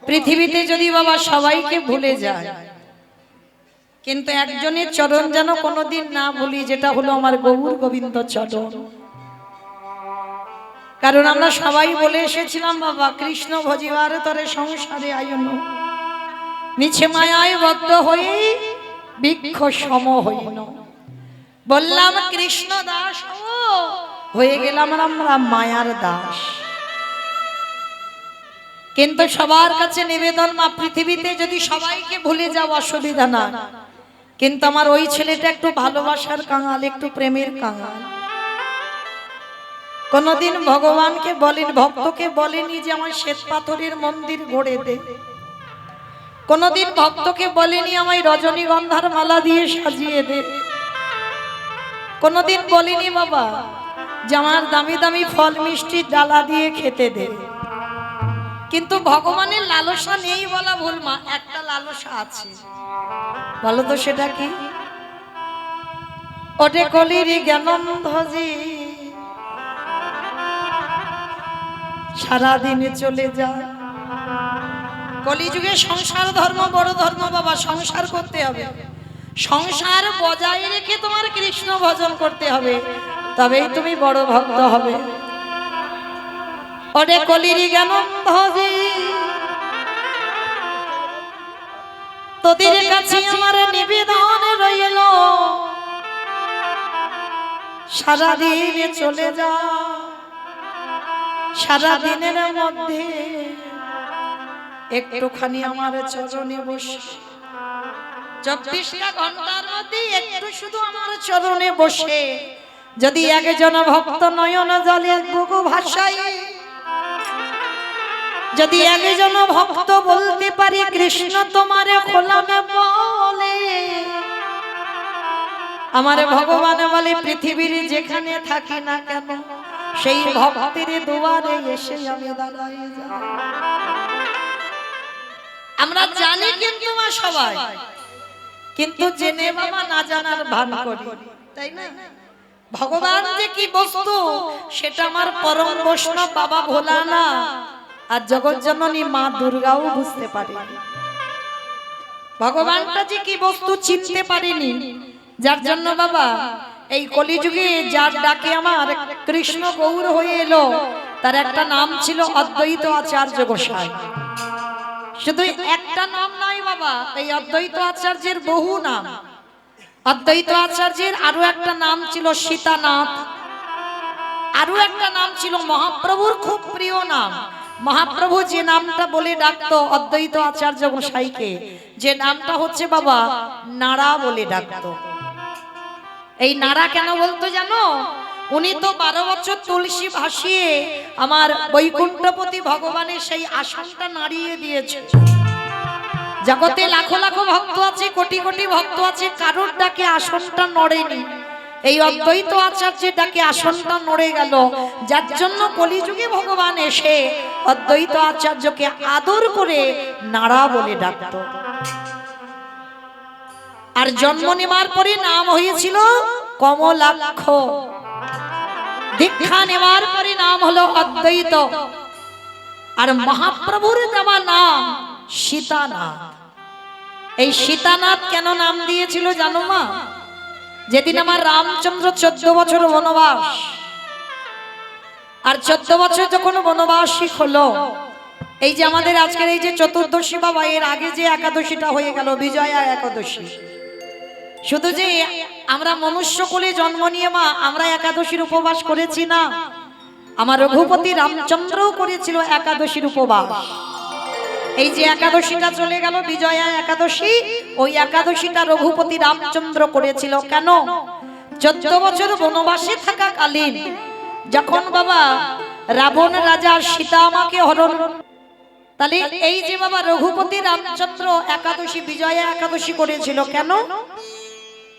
পৃথিবীতে যদি বাবা সবাইকে ভুলে যায়, কিন্তু একজনের চরণ যেন কোনোদিন না ভুলি, যেটা হলো আমার গৌর গোবিন্দ চরণ। কারণ আমরা সবাই বলে এসেছিলাম বাবা, কৃষ্ণ ভজিবার তরে সংসারে আয়ন, মিছে মায়ায় বদ্ধ হয়ে বৃক্ষ সম হইন। বললাম কৃষ্ণ দাস হয়ে গেলাম আমরা মায়ার দাস। কিন্তু সবার কাছে নিবেদন, মা পৃথিবীতে যদি সবাইকে ভুলে যাও অসুবিধা না, কিন্তু আমার ওই ছেলেটা একটু ভালোবাসার কাঙাল, একটু প্রেমের কাঙাল। কোনদিন ভগবানকে বলেন, ভক্তকে বলেনি যে আমার শ্বেত পাথরের মন্দির গড়ে দে। কোনদিন ভক্তকে বলেনি আমায় রজনীগন্ধার মালা দিয়ে সাজিয়ে দে। কোনদিন বলিনি বাবা যে আমার দামি দামি ফল মিষ্টি ডালা দিয়ে খেতে দে। কিন্তু ভগবানের লালসা নেই বলা ভুল মা, একটা লালসা আছে। বলো তো সেটা কি? ওটে কলির জ্ঞানন্ধজি সারাদিন চলে যায়। কলিযুগে সংসার ধর্ম বড় ধর্ম বাবা, সংসার করতে হবে, সংসার বজায় রেখে তোমার কৃষ্ণ ভজন করতে হবে, তবেই তুমি বড় ভক্ত হবে। ওরে কলির জ্ঞানন্ধজি তোদের কাছে আমার নিবেদন রইল, সারাদিন চলে যা, সারাদিনের মধ্যে একটুখানি আমার চরণে বসে, 24টা ঘন্টার মধ্যে একটু শুধু আমার চরণে বসে যদি একজন ভক্ত নয়ন জলে বুকু ভাসায়, যদি একজন ভক্ত বলতে পারি কৃষ্ণ তোমারে খোলামে বলে, আমার ভগবান বলে পৃথিবীর যেখানে থাকি না কেন সেই ভক্তের দুয়ারে এসে আমি দাঁড়াই যাই। আমরা জানি কিন্তু মা সবাই, কিন্তু জেনে বাবা না জানার ভান করি, তাই না? ভগবান যে কি বস্তু সেটা আমার পরম বৈষ্ণব বাবা ভোলা না আর জগৎ জননী মা দুর্গাও বুঝতে পারেনি। ভগবানটা যে কি বস্তু চিনতে পারেনি, যার জন্য বাবা এই কলিযুগে যার ডাকে আমার কৃষ্ণ গৌর হয়ে এলো, তার একটা নাম ছিল অদ্বৈত আচার্য গোসাই। শুধু একটা নাম নয় বাবা, এই অদ্বৈত আচার্যের বহু নাম। অদ্বৈত আচার্যের আরো একটা নাম ছিল সীতানাথ, আরো একটা নাম ছিল মহাপ্রভুর খুব প্রিয় নাম। মহাপ্রভু যে নামটা বলে ডাকতো অদ্বৈত আচার্য গোসাইকে, যে নামটা হচ্ছে বাবা নাড়া বলে ডাকতো। এই নাড়া কেন বলতো জানো? উনি তো 12 বছর তুলসী ভাসিয়ে আমার বৈকুণ্ঠপতি ভগবানের সেই আসনটা নাড়িয়ে দিয়েছে। জগতে লাখো লাখো ভক্ত আছে, কোটি কোটি ভক্ত আছে, কারোর ডাকে আসনটা নড়েনি। এই অদ্বৈত আচার্যের ডাকে আসনটা নড়ে গেল, যার জন্য কলিযুগে ভগবান এসে অদ্বৈত আচার্যকে আদর করে নাড়া বলে ডাকতো। আর জন্ম নেওয়ার পরে নাম হয়েছিল কমলাক্ষ, দীক্ষা নেওয়ার পরে নাম হলো অদ্বৈত, আর মহাপ্রভুর দেওয়া নাম সীতানাথ। এই সীতানাথ কেন নাম দিয়েছিল জানো মা? যেদিন আমার রামচন্দ্র 14 বছর বনবাস, আর 14 বছর যখন বনবাসী হলো, এই যে আমাদের আজকের এই যে চতুর্দশী বাবা, এর আগে যে একাদশীটা হয়ে গেল বিজয়া একাদশী, শুধু যে আমরা মনুষ্য কুলে জন্ম নিয়ে মা আমরা একাদশীর উপবাস করেছি না, আমার রঘুপতি রামচন্দ্রও করেছিল একাদশীর উপবাস। এই যে একাদশীটা চলে গেল বিজয়া একাদশী, ওই একাদশীটা রঘুপতি রামচন্দ্র করেছিল। কেন? 14 বছর বনবাসে থাকাকালীন যখন বাবা রাবণ রাজা সীতা আমাকে হরণ, তাহলে এই যে বাবা রঘুপতি রামচন্দ্র একাদশী বিজয়া একাদশী করেছিল কেন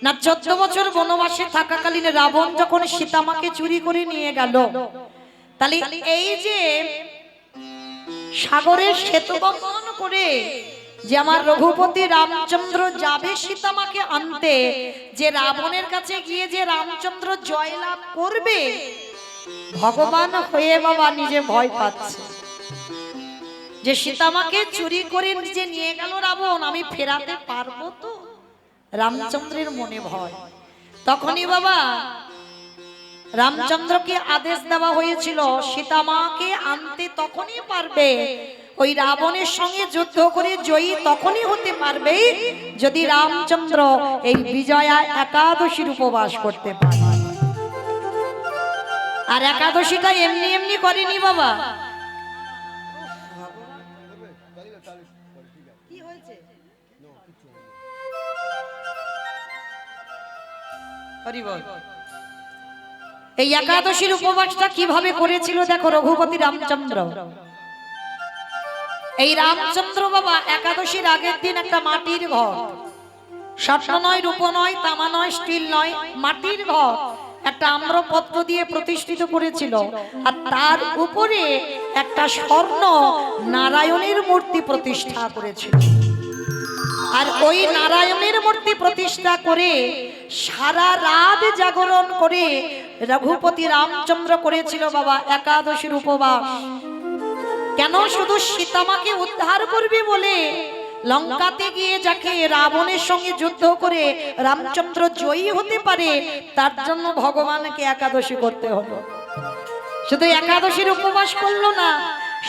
না? 14 বছর বনবাসে থাকাকালীন রাবণ যখন সীতামাকে চুরি করে নিয়ে গেল, তাহলে এই যে সাগরের সেতু বন্ধন করে যে আমার রঘুপতি রামচন্দ্র যাবে সীতামাকে আনতে, যে রাবণের কাছে গিয়ে যে রামচন্দ্র জয়লাভ করবে, ভগবান হয়ে বাবা নিজে ভয় পাচ্ছে। যে সীতামাকে চুরি করে নিজে নিয়ে গেল রাবণ, আমি ফেরাতে পারবো তো? রামচন্দ্রের মনে ভয়। তখনই বাবা রামচন্দ্রকে আদেশ দেওয়া হয়েছিল সীতামাকে আনতে তখনই পারবে, ওই রাবণের সঙ্গে যুদ্ধ করে জয়ী তখনই হতে পারবে যদি রামচন্দ্র এই বিজয়া একাদশীর উপবাস করতে পারে। আর একাদশীটা এমনি এমনি করেনি বাবা। কি হয়েছে? এই একাদশীর উপবাসটা কিভাবে করেছিল দেখো রঘুপতি রামচন্দ্র। এই রামচন্দ্র বাবা একাদশীর আগের দিন একটা মাটির ঘর, স্বর্ণ নয়, রূপ নয়, তামা নয়, স্টিল নয়, মাটির ঘর একটা আম্রপত্র দিয়ে প্রতিষ্ঠিত করেছিল। আর তার উপরে একটা স্বর্ণ নারায়ণের মূর্তি প্রতিষ্ঠা করেছিল। আর ওই নারায়ণের মূর্তি প্রতিষ্ঠা করে সারা রাত জাগরণ করে রঘুপতি রামচন্দ্র করেছিল বাবা একাদশীর উপবাস। কেন? শুধু সীতামাকে উদ্ধার করবে বলে। লঙ্কাতে গিয়ে যাকে রাবণের সঙ্গে যুদ্ধ করে রামচন্দ্র জয়ী হতে পারে, তার জন্য ভগবানকে একাদশী করতে হলো। শুধু একাদশীর উপবাস করলো না,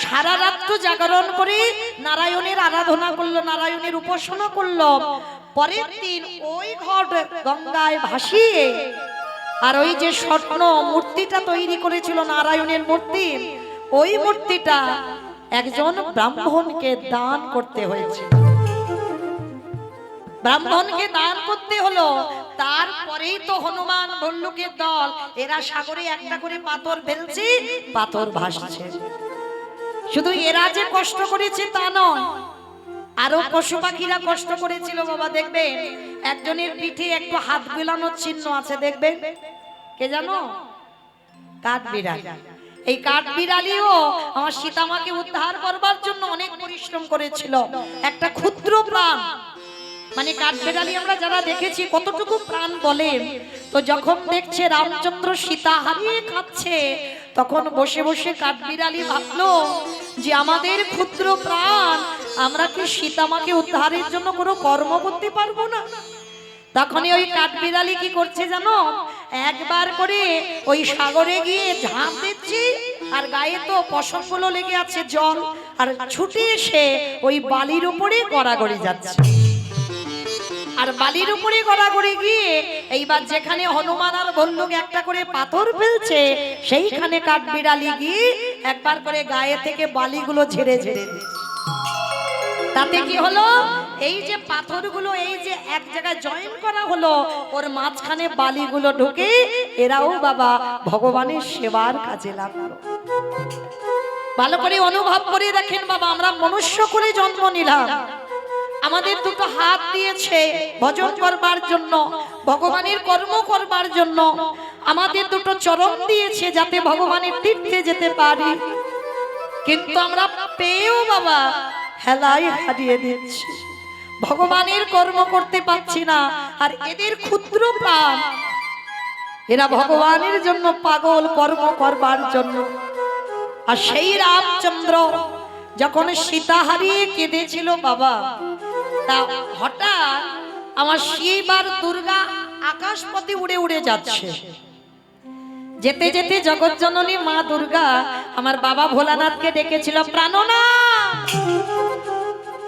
সারা রাত্র জাগরণ করে নারায়ণের আরাধনা করলো, নারায়ণের উপাসনা করলো। পরের দিন ওই ঘট গঙ্গায় ভাসিয়ে আর ওই যে স্বর্ণ মূর্তিটা তৈরি করেছিল নারায়ণের মূর্তি, ওই মূর্তিটা একজন ব্রাহ্মণকে দান করতে হয়েছে। ব্রাহ্মণকে দান করতে হলো। তারপরেই তো হনুমান ভল্লুকের দল এরা সাগরে একটা করে পাথর ফেলছে, পাথর ভাসছে। শুধু এরা যে কষ্ট করেছে তা নয়, আরো পশু পাখিরা কষ্ট করেছিল বাবা। দেখবেন একজনের পিঠে একটু হাত বিলানোর চিহ্ন আছে, দেখবেন। কে জানো? কাঠবিড়ালি। এই কাঠবিড়ালিও আমার সীতামাকে উদ্ধার করবার জন্য অনেক পরিশ্রম করেছিল। একটা ক্ষুদ্র প্রাণ, মানে কাঠবিড়ালি আমরা যারা দেখেছি কতটুকু প্রাণ বলে। তো যখন দেখছে রামচন্দ্র সীতা হারিয়ে খাচ্ছে, তখন বসে বসে কাঠবিড়ালি ভাবলো যে আমাদের ক্ষুদ্র প্রাণ, আমরা কি সীতামাকে উদ্ধারের জন্য কোনো কর্ম করতে পারবো না? তখনই ওই কাঠবিড়ালি কি করছে জানো? একবার করে ওই সাগরে গিয়ে ঝাঁপ দিচ্ছে, আর গায়ে তো পশমগুলো লেগে আছে জল, আর ছুটে এসে ওই বালির উপরে গড়াগড়ি যাচ্ছে। আর বালির উপরে গড়াগড়ি গিয়ে এইবার যেখানে হনুমান আর ভল্লুক একটা করে পাথর ফেলছে, সেইখানে কাঠবিড়ালি গিয়ে একবার করে গায়ে থেকে বালিগুলো ঝেড়ে ঝেড়ে দিচ্ছে। তাতে কি হলো? এই যে পাথরগুলো এই যে এক জায়গায় জয়েন করা হলো, ওর মাঝখানে বালিগুলো ঢুকে এরাও বাবা ভগবানের সেবার কাজে লাগলো। ভালো করে অনুভব করে দেখেন বাবা, আমরা মনুষ্য করে জন্ম নিলাম, আমাদের দুটো হাত দিয়েছে ভজন করবার জন্য, ভগবানের কর্ম করবার জন্য। আমাদের দুটো চরণ দিয়েছে যাতে ভগবানের তীর্থে যেতে পারি, কিন্তু আমরা পেয়েও বাবা হেলাই হারিয়ে দিচ্ছি, ভগবানের কর্ম করতে পারছি না। আর এদের ক্ষুদ্র প্রাণ, এরা ভগবানের জন্য পাগল কর্ম করবার জন্য। আর সেই রামচন্দ্র যখন সীতা হারিয়ে কেঁদেছিল বাবা, তা হঠাৎ আমার শিব আর দুর্গা আকাশপথে উড়ে উড়ে যাচ্ছে। যেতে যেতে জগৎজননী মা দুর্গা আমার বাবা ভোলানাথকে ডেকেছিল, প্রাণনাথ,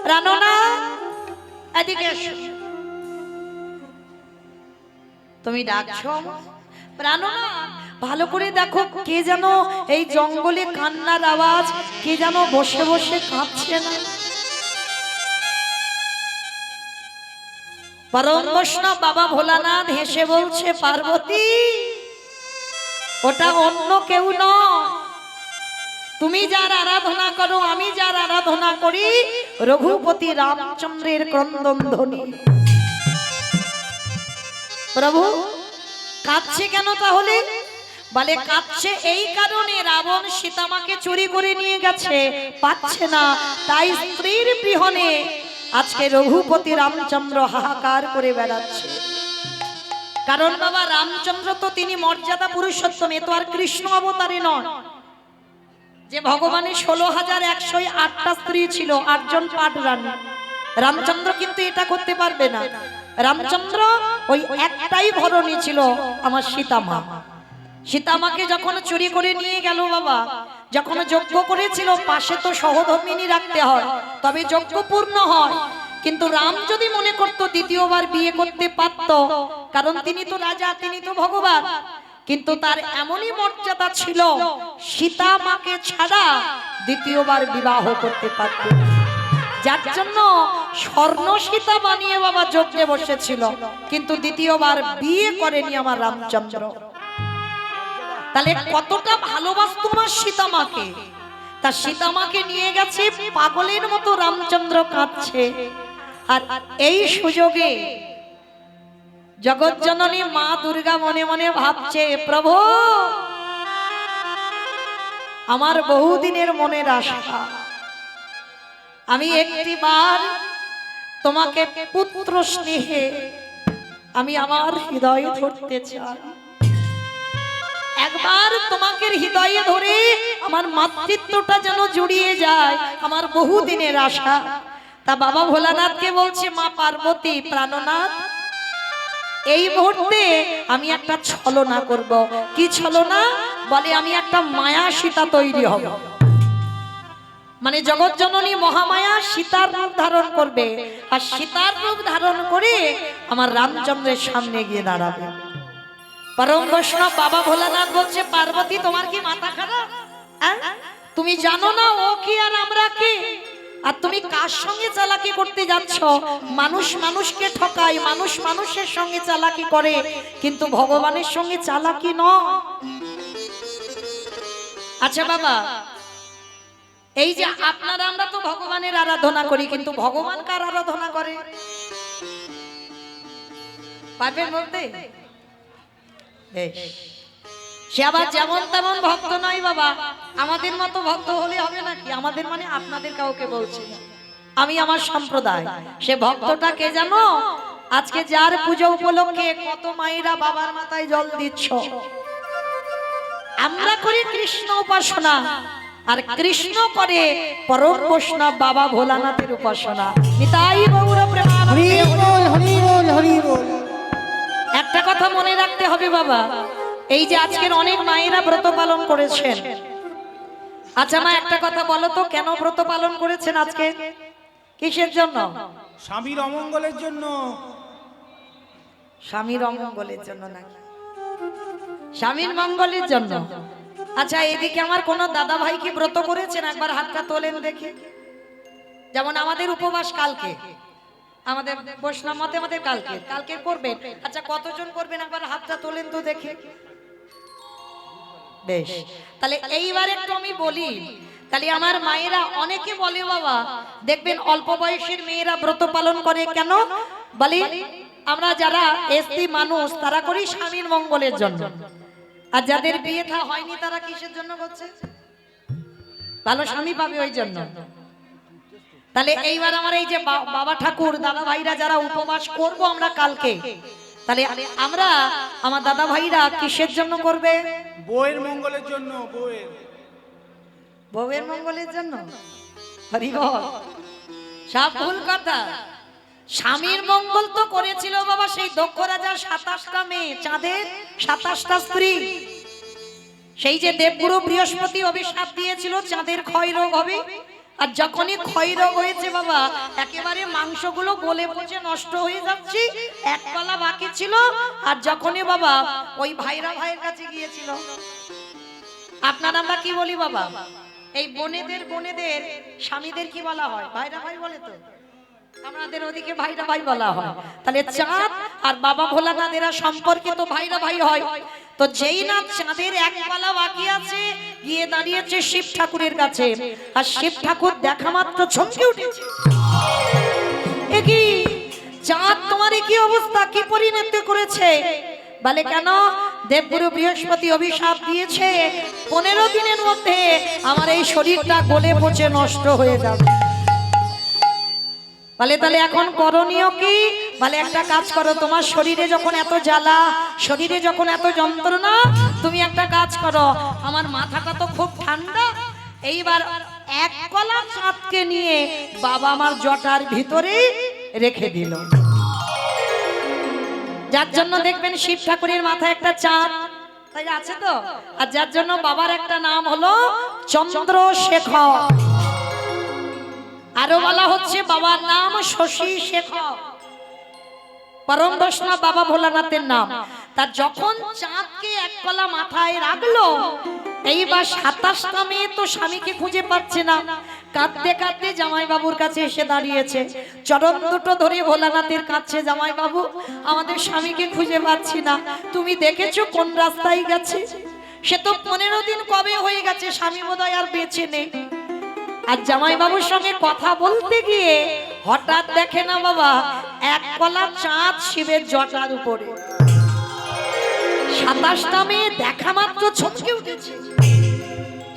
প্রাণনাথ এদিকে এসো। তুমি ডাকছো প্রাণনাথ? ভালো করে দেখো, কে যেন এই জঙ্গলে কান্নার আওয়াজ, কে যেন বসে বসে কাঁদছে না। পরম বৈষ্ণব বাবা ভোলানাথ হেসে বলছে, পার্বতী, ওটা অন্য কেউ নয়, তুমি যার আরাধনা করো, আমি যার আরাধনা করি, রঘুপতি রামচন্দ্রের ক্রন্দন ধ্বনি। প্রভু কাঁদছে কেন তাহলে? বলে কাঁদছে এই কারণে, রাবণ সীতামাকে চুরি করে নিয়ে গেছে, পাচ্ছে না, তাই স্ত্রীর বিহনে আজকে রঘুপতি রামচন্দ্র হাহাকার করে বেড়াচ্ছে। কারণ বাবা রামচন্দ্র তো তিনি মর্যাদা পুরুষোত্তম, এ তো আর কৃষ্ণ অবতারে নয়। যে ভগবানের 16,108টা স্ত্রী ছিল, 8জন পাট রানী। রামচন্দ্র কিন্তু এটা করতে পারবে না। রামচন্দ্র ওই একটাই ঘরণী ছিল, আমার সীতামা। সীতামাকে যখন চুরি করে নিয়ে গেল বাবা, যখন যজ্ঞ করেছিল, পাশে তো সহধর্মিনী রাখতে হয়, তবে যজ্ঞ পূর্ণ হয়। কিন্তু রাম যদি মনে করত দ্বিতীয়বার বিয়ে করতে পারত, কারণ তিনি তো রাজা, তিনি তো ভগবান, কিন্তু তার এমনই মর্যাদা ছিল, সীতা মাকে ছাড়া দ্বিতীয়বার বিবাহ করতে পারত না। যার জন্য স্বর্ণ সীতা বানিয়ে বাবা যজ্ঞে বসেছিল, কিন্তু দ্বিতীয়বার বিয়ে করেনি আমার রামচন্দ্র। তাহলে কতটা ভালোবাসত আমার সীতামাকে। তার সীতামাকে নিয়ে গেছে, পাগলের মতো রামচন্দ্র কাঁদছে। আর এই সুযোগে জগৎজননী মা দুর্গা মনে মনে ভাবছে, প্রভু আমার বহুদিনের মনের আশা, আমি একটিবার তোমাকে পুত্র স্নেহে আমি আমার হৃদয়ে ধরতে চাই। একবার তোমাকে হৃদয়ে ধরে আমার মাতৃত্বটা যেন জড়িয়ে যায়, আমার বহুদিনের আশা। তা বাবা ভোলানাথকে বলছে, মা পার্বতী, প্রাণনাথ, এই মুহূর্তে আমি একটা ছলনা করব। কি ছলনা? বলে আমি একটা মায়া সীতা তৈরি হব। মানে জগৎজননী মহামায়া সীতার রূপ ধারণ করবে, আর সীতার রূপ ধারণ করে আমার রামচন্দ্রের সামনে গিয়ে দাঁড়াবে। পরম বৈষ্ণব বাবা ভোলানাথ বলছে, পার্বতী তোমার কি মাথা খারাপ? তুমি জানো না ও কি আর আমরা কি? আর তুমি কার সঙ্গে চালাকি করতে যাচ্ছ? মানুষ মানুষকে ঠকায়, মানুষ মানুষের সঙ্গে চালাকি করে, কিন্তু ভগবানের সঙ্গে চালাকি নয়। আচ্ছা বাবা, এই যে আপনারা আমরা তো ভগবানের আরাধনা করি, কিন্তু ভগবান কার আরাধনা করে পারবেন বলতে? সে আবার যেমন তেমন ভক্ত নয় বাবা, আমাদের মতো ভক্ত হলে হবে নাকি? আমাদের মানে আপনাদের কাউকে বলছি না, আমি আমার সম্প্রদায়। সে ভক্তটা কে জানো? আজকে যার পুজো উপলক্ষে কত মায়েরা বাবার মাথায় জল দিচ্ছ। আমরা করি কৃষ্ণ উপাসনা, আর কৃষ্ণ করে পরম বৈষ্ণব বাবা ভোলানাথের উপাসনা। নিতাই গৌর প্রেমানন্দে হরি বল, হরি বল। একটা কথা মনে রাখতে হবে বাবা, এই যে আজকের অনেক মায়েরা ব্রত পালন করেছেন। আচ্ছা মা, একটা কথা বলো তো, কেন ব্রত পালন করেছেন আজকে? কিসের জন্য? স্বামীর অমঙ্গলের জন্য। স্বামীর অমঙ্গলের জন্য নাকি? স্বামীর মঙ্গলের জন্য। আচ্ছা, এদিকে আমার কোন দাদা ভাই কি ব্রত করেছেন? একবার হাতটা তোলেন দেখি। যেমন আমাদের উপবাস কালকে, আমাদের বৈষ্ণব মতে আমাদের কালকে করবেন। আচ্ছা, কতজন করবেন একবার হাতটা তোলেন তো দেখে। বেশ, তাহলে এইবার একটু আমি বলি। তাহলে আমার মায়েরা অনেকে বলে বাবা, দেখবেন অল্প বয়সের মেয়েরা ব্রত পালন করে কেন? বলি আমরা যারা এসটি মানুষ তারা করি স্বামীর মঙ্গলের জন্য, আর যাদের বিয়ে থা হয়নি তারা কিসের জন্য করছে? ভালো স্বামী পাবে ওই জন্য। তাহলে এইবার আমার এই যে বাবা ঠাকুর দাদা ভাইরা যারা উপবাস করব আমরা কালকে, তাহলে আমরা আমার দাদা ভাইরা কিসের জন্য করবে? বউয়ের মঙ্গলের জন্য। বউয়ের মঙ্গলের জন্য। হরি বল। সব ভুল কথা। স্বামীর মঙ্গল তো করেছিল বাবা সেই দক্ষ রাজার 27টা মেয়ে, চাঁদের 27টা স্ত্রী। সেই যে দেবগুরু বৃহস্পতি অভিশাপ দিয়েছিল চাঁদের ক্ষয় রোগ হবে, আর যখনই ক্ষয় রোগ হয়েছে বাবা, একেবারে মাংসগুলো গলে পচে নষ্ট হয়ে যাচ্ছে, এক পালা বাকি ছিল। আর যখনই বাবা ওই ভাইরা ভাইয়ের কাছে গিয়েছিল, আপনারা আমরা কি বলি বাবা, এই বোনেদের স্বামীদের কি বলা হয়? ভাইরা ভাই বলে তো, আমাদের ওদিকে ভাইরা ভাই বলা হয়। তাহলে চাঁদ আর বাবা ভোলানাথেরা সম্পর্কিত ভাইরা ভাই হয়। তো যেই না চাঁদের এক পালা বাকি আছে, গিয়ে দাঁড়িয়েছে শিব ঠাকুরের কাছে, আর শিব ঠাকুর দেখা মাত্র চমকে উঠেছে। এ কি চাঁদ, তোমার কি অবস্থা, কি পরিণতি করেছে? বলে কেন? দেবগুরু বৃহস্পতি অভিশাপ দিয়েছে 15 দিনের মধ্যে আমার এই শরীরটা গলে পচে নষ্ট হয়ে যাবে। বলে তাহলে এখন করণীয় কি? বলে একটা কাজ করো, তোমার শরীরে যখন এত জ্বালা, শরীরে যখন এত যন্ত্রণা, তুমি একটা কাজ করো, আমার মাথাটা তো খুব ঠান্ডা, এইবার এক কলা চাঁদকে নিয়ে বাবা আমার জটার ভিতরে রেখে দিল। যার জন্য দেখবেন শিব ঠাকুরের মাথায় একটা চাঁদ তাই আছে তো, আর যার জন্য বাবার একটা নাম হলো চন্দ্রশেখর। আরো বলা হচ্ছে বাবার নাম শশী শেখর, পরম বৈষ্ণব বাবা ভোলানাথের নাম। তার যখন চাঁদকে এক কলা মাথায় রাখলো, এইবার 27টা মেয়ে তো স্বামীকে খুঁজে পাচ্ছে না, কাঁদতে কাঁদতে জামাই বাবুর কাছে এসে দাঁড়িয়েছে, চরণ দুটো ধরে ভোলানাথের কাছে, জামাই বাবু আমাদের স্বামীকে খুঁজে পাচ্ছি না, তুমি দেখেছো কোন রাস্তায় গেছে? সে তো 15 দিন কবে হয়ে গেছে, স্বামী বোধহয় আর বেঁচে নেই। আর জামাই বাবুর সঙ্গে কথা বলতে গিয়ে হঠাৎ দেখে না বাবা এক কলা চাঁদ শিবের জটার উপরে। 27টা মেয়ে দেখা মাত্র ছটকে উঠেছে,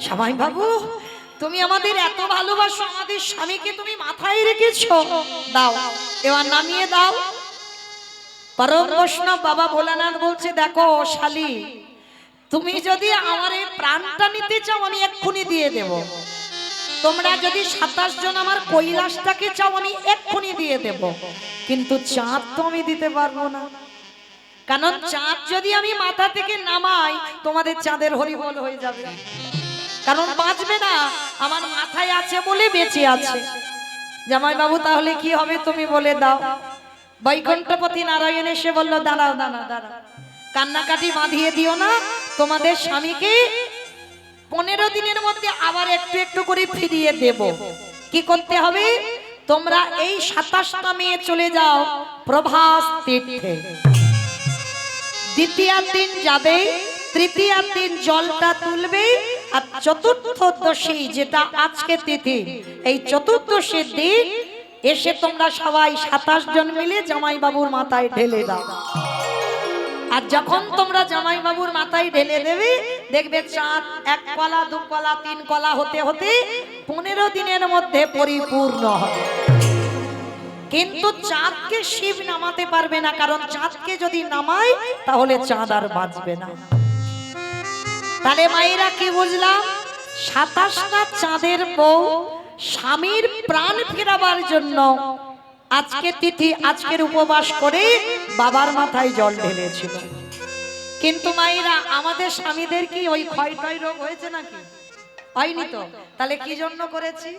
জামাই বাবু তুমি আমাদের এত ভালোবাসো, আমাদের স্বামীকে তুমি মাথায় রেখেছো, দাও এবার নামিয়ে দাও। পরম বৈষ্ণব বাবা ভোলানাথ বলছে, দেখো শালি, তুমি যদি আমার এই প্রাণটা নিতে চাও আমি এক্ষুনি দিয়ে দেব, তোমরা যদি 27 জন আমার কৈলাসটাকে চাও আমি এক্ষুনি দিয়ে দেব, কিন্তু চাঁদ তো আমি দিতে পারবো না, কারণ চাঁদ যদি আমি মাথা থেকে নামাই তোমাদের চাঁদের হরিবোল হয়ে যাবে, কারণ বাঁচবে না, আমার মাথায় আছে বলে বেঁচে আছে। জামাই বাবু তাহলে কি হবে তুমি বলে দাও। বৈকুণ্ঠপতি নারায়ণ এসে বলল, দাঁড়াও দাঁড়াও দাঁড়াও, কান্নাকাটি বাঁধিয়ে দিও না, তোমাদের স্বামীকে 15 দিনের মধ্যে আবার একটু একটু করে ফিরিয়ে দেব। কি করতে হবে? তোমরা এই 27টা মেয়ে চলে যাও প্রভাস তীর্থে, দ্বিতীয় দিন যাবে, তৃতীয় দিন জলটা তুলবে, আর চতুর্থদশী যেটা আজকে তিথি, এই চতুর্দশীর দিন এসে তোমরা সবাই 27 জন মিলে জামাই বাবুর মাথায় ঢেলে দাও। আর যখন তোমরা জামাই বাবুর মাথায় ঢেলে দেবে, দেখবে চাঁদ 1 কলা 2 কলা 3 কলা হতে হতে 15 দিনের মধ্যে পরিপূর্ণ হবে। কিন্তু চাঁদকে শিব নামাতে পারবে না, কারণ চাঁদকে যদি নামায় তাহলে চাঁদ আর বাঁচবে না। তাহলে মায়েরা কি বুঝলাম? 27টা চাঁদের বউ স্বামীর প্রাণ ফেরাবার জন্য আজকে তিথি, আজকের উপবাস করে বাবার মাথায় জল ঢেলেছিল। কিন্তু মায়েরা আমাদের স্বামীদের কি ওই ক্ষয় টয় রোগ হয়েছে নাকি? হয়নি তো, তাহলে কি জন্য করেছি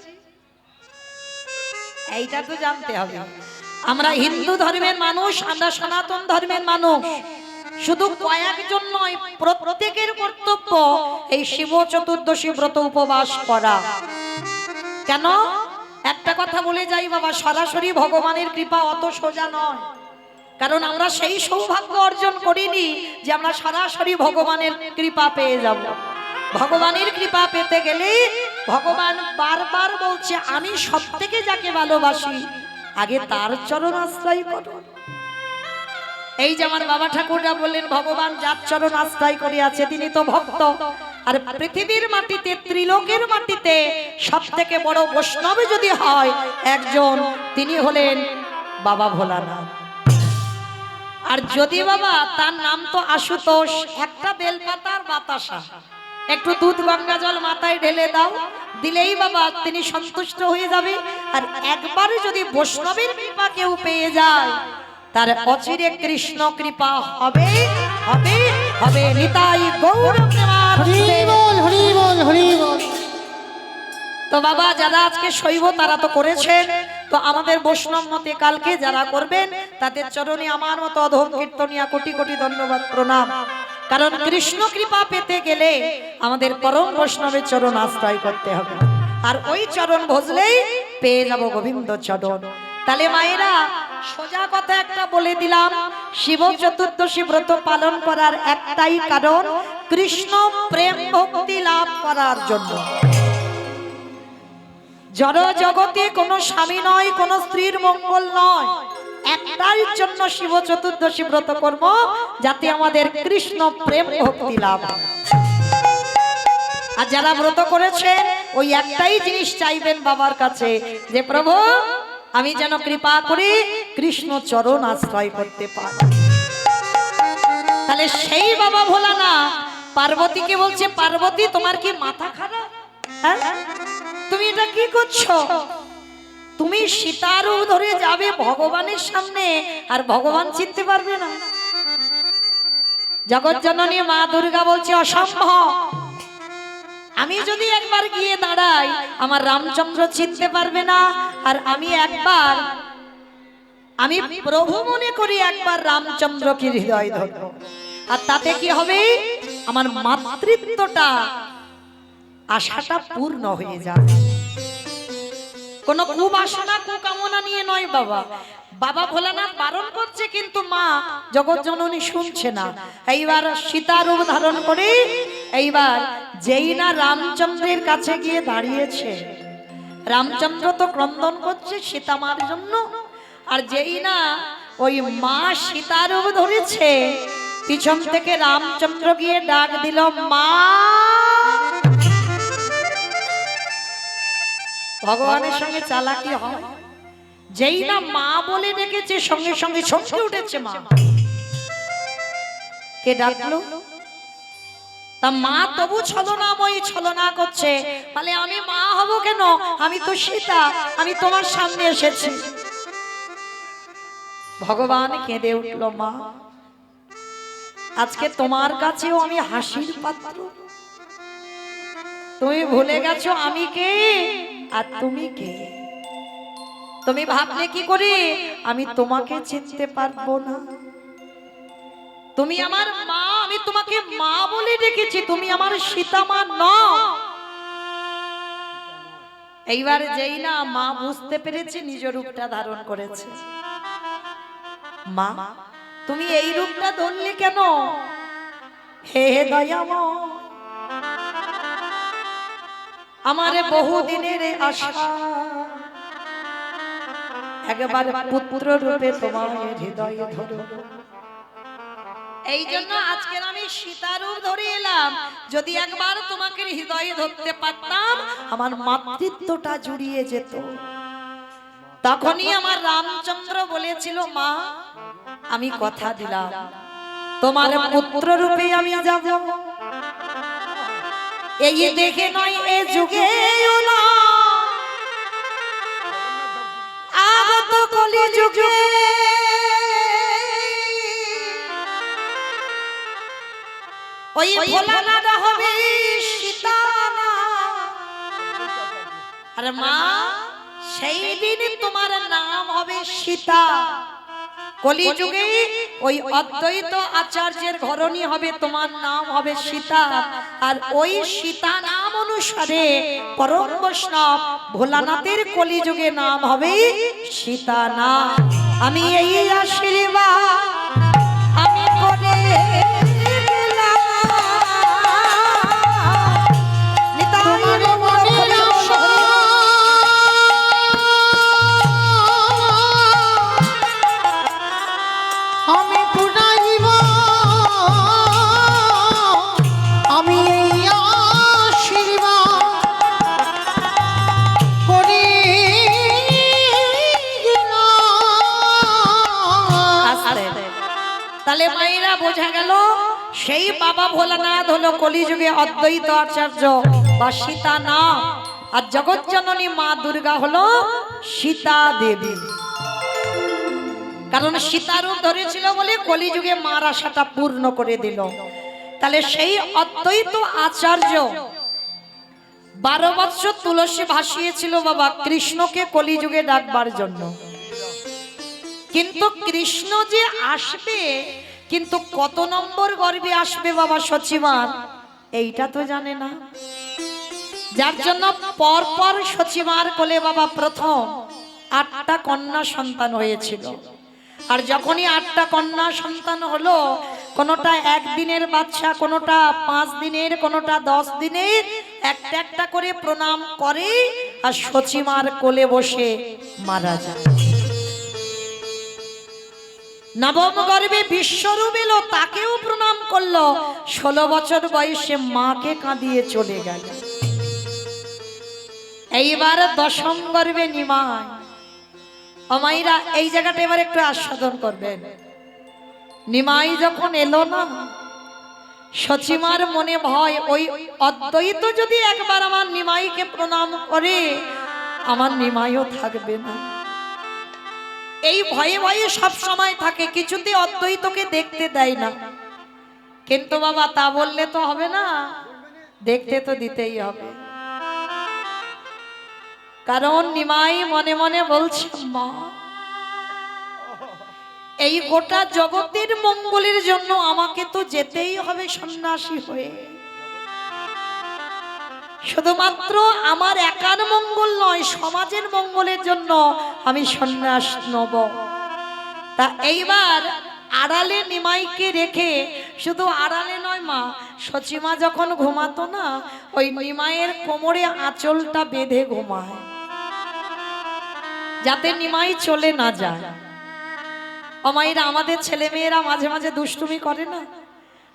এইটা তো জানতে হবে। আমরা হিন্দু ধর্মের মানুষ, আমরা সনাতন ধর্মের মানুষ, শুধু কয়েকজন নয়, প্রত্যেকের কর্তব্য এই শিব চতুর্দশী ব্রত উপবাস করা। কেন? একটা কথা বলে যাই বাবা, সরাসরি ভগবানের কৃপা অত সোজা নয়, কারণ আমরা সেই সৌভাগ্য অর্জন করিনি যে আমরা সরাসরি ভগবানের কৃপা পেয়ে যাব। ভগবানের কৃপা পেতে গেলে ভগবান বারবার বলছে, আমি সবথেকে যাকে ভালোবাসি আগে তার চরণ আশ্রয় করো। এই যে আমার বাবা ঠাকুররা বললেন, ভগবান যার চরণ আশ্রয় করে আছে তিনি তো ভক্ত। আর পৃথিবীর মাটিতে, ত্রিলোকের মাটিতে সবথেকে বড় বৈষ্ণব যদি হয় একজন, তিনি হলেন বাবা ভোলানাথ। আর যদি বাবা, তার নাম তো আশুতোষ, একটা বেলপাতার বাতাসা, একটু দুধ গঙ্গা জল মাথায় ঢেলে দাও, দিলেই বাবা তিনি সন্তুষ্ট হয়ে যাবে। আর একবারে যদি বৈষ্ণবের কৃপা কেউ পেয়ে যায়, তার অচিরে কৃষ্ণ কৃপা হবে হবে হবে। নিতাই গৌর প্রেমানন্দে। হরি বল হরি বল। তো বাবা যারা আজকে শৈব তারা তো করেছেন, তো আমাদের বৈষ্ণব মতে কালকে যারা করবেন তাদের চরণে আমার মতো অধম কীর্তনিয়া কোটি কোটি ধন্যবাদ প্রণাম। কারণ কৃষ্ণ কৃপা পেতে গেলে আমাদের পরম বৈষ্ণবের চরণ আশ্রয় করতে হবে, আর ওই চরণ ভজলেই পেয়ে যাব গোবিন্দ চরণ। তাহলে মায়েরা সোজা কথা একটা বলে দিলাম, শিব চতুর্দশী ব্রত পালন করার একটাই কারণ, কৃষ্ণ প্রেম ভক্তি লাভ করার জন্য। জড় জগতে কোনো স্বামী নয়, কোনো স্ত্রীর মঙ্গল নয়, একটাই জন্য শিব চতুর্দশী ব্রত কর্ম, যাতে আমাদের কৃষ্ণ প্রেম ভক্তি লাভ হয়। আর যারা ব্রত করেছেন ওই একটাই জিনিস চাইবেন বাবার কাছে, যে প্রভু আমি যেন কৃপা করে কৃষ্ণ চরণ আশ্রয় করতে পারি। তাহলে সেই বাবা ভোলানাথ পার্বতীকে বলছে, পার্বতী তোমার কি মাথা খারাপ? হ্যাঁ? তুমি এটা কি করছো? তুমি সীতারূপ ধরে যাবে ভগবানের সামনে, আর ভগবান চিনতে পারবে না? জগৎ জননী মা দুর্গা বলছে অসম্ভব। আমি যদি একবার গিয়ে দাঁড়াই, আমার রামচন্দ্র চিনতে পারবে না। আর আমি প্রভু মনে করি একবার রামচন্দ্রকে হৃদয় ধরব, আর তাতে কি হবে? আমার মাতৃত্বটা, আশাটা পূর্ণ হয়ে যাবে। কোনো কুবাসনা কুকামনা নিয়ে নয় বাবা। বাবা ভোলানাথ বারণ করছে, কিন্তু মা জগৎ জননী শুনছে না। এইবার সীতারূপ ধারণ করে এইবার যেই না রামচন্দ্রের কাছে গিয়ে দাঁড়িয়েছে, রামচন্দ্র তো ক্রন্দন করছে সীতামার জন্য, আর যেই না ওই মা সীতারূপ ধরেছে, পিছন থেকে রামচন্দ্র গিয়ে ডাক দিল, মা। ভগবানের সঙ্গে চালাকি হয়। যেই না মা বলে ডেকেছে, সঙ্গে সঙ্গে চমকে উঠেছে মা। কে ডাকলো? তা মা তবু ছলনা করছে, বলে আমি মা হব কেন? আমি তো সীতা, আমি তোমার সামনে এসেছি। ভগবান কেঁদে উঠল, মা আজকে তোমার কাছেও আমি হাসির পাত্র। তুমি ভুলে গেছো আমি কে আর তুমি কে? তুমি ভাবলে কি করে আমি তোমাকে চিনতে পারবো না? তুমি আমার মা, আমি তোমাকে মা বলে ডেকেছি, তুমি আমার সীতা মা নও। এইবার যেই না মা বুঝতে পেরেছে নিজ রূপটা ধারণ করেছে, মা তুমি এই রূপটা ধরলে কেন? হে দয়াময়, আমার বহুদিনের আশা, একবার পুত্র রূপে তোমার হৃদয়ে ধরো। এই জন্য আজকের আমি সীতারূপ ধরে এলাম। যদি একবার তোমাকে হৃদয়ে ধরতে পারতাম, আমার মাতৃত্বটা জুড়িয়ে যেত। তখনই আমার রামচন্দ্র বলেছিল, মা আমি কথা দিলাম তোমার পুত্র রূপে আমি যাব। এই দেখে নয় এ যুগে আগত কলি যুগে ওই ভোলানাথ হবে সীতা না। আরে মা সেই দিন তোমার নাম হবে সীতা। কলি যুগে ওই অদ্বৈত আচার্যের ঘরণী হবে, তোমার নাম হবে সীতা। আর ওই সীতা নাম অনুসারে পরম বৈষ্ণব ভোলানাথের কলি যুগে নাম হবে সীতা নাম। আমি এই আশীর্বাদ আমি করে বোঝা গেল সেই বাবা ভোলানাথ হলো কলিযুগে অদ্বৈত আচার্য বা সীতা নাম, আর জগৎ জননী মা দুর্গা হলো সীতা দেবী। কারণ সীতারূপ ধরেছিল বলে কলিযুগে মার আশাটা পূর্ণ করে দিল। তাহলে সেই অদ্বৈত আচার্য 12 বছর তুলসী ভাসিয়েছিল বাবা কৃষ্ণকে কলিযুগে ডাকবার জন্য। কিন্তু কৃষ্ণ যে আসবে, কিন্তু কত নম্বর গর্ভে আসবে বাবা সচিমার, এইটা তো জানে না। যার জন্য পরপর সচিমার কোলে বাবা প্রথম 8টা কন্যা সন্তান হয়েছিল। আর যখনই 8টা কন্যা সন্তান হলো, কোনোটা 1 দিনের বাচ্চা, কোনোটা 5 দিনের, কোনোটা 10 দিনের, একটা একটা করে প্রণাম করে আর সচিমার কোলে বসে মারা যায়। নবম গর্ভে বিশ্বরূপ এলো, তাকেও প্রণাম করলো। 16 বছর বয়সে মাকে কাঁদিয়ে চলে গেল। এইবার 10ম গর্ভে নিমাই। আমাইরা এই জায়গাটা এবার একটু আস্বাদন করবেন। নিমাই যখন এলো না, সচিমার মনে ভয়, ওই অদ্বৈত যদি একবার আমার নিমাইকে প্রণাম করে আমার নিমাইও থাকবে না। এই ভয়ে ভয়ে সব সময় থাকে, কিছুতে অদ্বৈতকে দেখতে দেয় না। কিন্তু বাবা তা বললে তো হবে না, দেখতে তো দিতেই হবে। কারণ নিমাই মনে মনে বলছে, মা এই গোটা জগতের মঙ্গলের জন্য আমাকে তো যেতেই হবে সন্ন্যাসী হয়ে। শুধুমাত্র আমার একার মঙ্গল নয়, সমাজের মঙ্গলের জন্য আমি সন্ন্যাস নেব। তা এইবার আড়ালে নিমাইকে রেখে, শুধু আড়ালে নয় মা, সচিমা যখন ঘুমাতো না, ওই নিমাইয়ের কোমরে আঁচলটা বেঁধে ঘুমায়, যাতে নিমাই চলে না যায়। অমাইরা, আমাদের ছেলে মেয়েরা মাঝে মাঝে দুষ্টুমি করে না,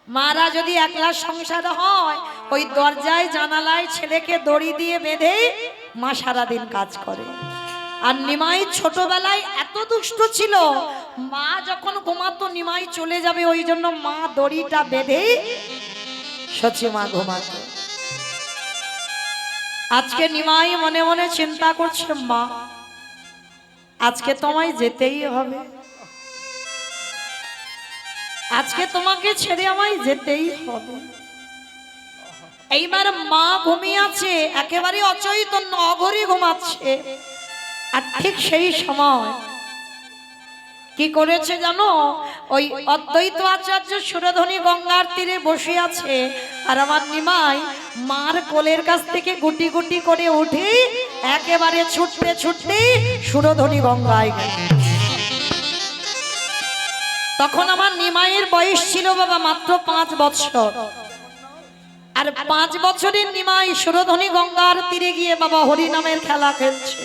মারা যদি একলা সংসার হয়, ওই দরজায় জানালায় ছেলেকে দড়ি দিয়ে বেঁধে মা সারাদিন কাজ করে। আর নিমাই ছোটবেলায় এত দুষ্ট ছিল, মা যখন ঘুমাতো নিমাই চলে যাবে, ওই জন্য মা দড়িটা বেঁধে সচিমা ঘুমাতো। আজকে নিমাই মনে মনে চিন্তা করছে, মা আজকে তোমায় যেতেই হবে, আজকে তোমাকে ছেড়ে আমায় যেতেই হবে। এইবার মা ঘুমিয়ে আছে, একেবারে অচৈতন্য, অঘরে ঘুমাচ্ছে। আর ঠিক সেই সময় কি করেছে জানো, ওই অদ্বৈত আচার্য সুরধনী গঙ্গার তীরে বসে আছে, আর আমার নিমাই মার কোলের কাছ থেকে গুটি গুটি করে উঠে একেবারে ছুটতে ছুটতে সুরধনী গঙ্গায় গেল। তখন আমার নিমাইয়ের বয়স ছিল বাবা মাত্র 5 বছর। আর 5 বছরের নিমাই সুরধনী গঙ্গার তীরে গিয়ে বাবা হরি নামের খেলা খেলছে।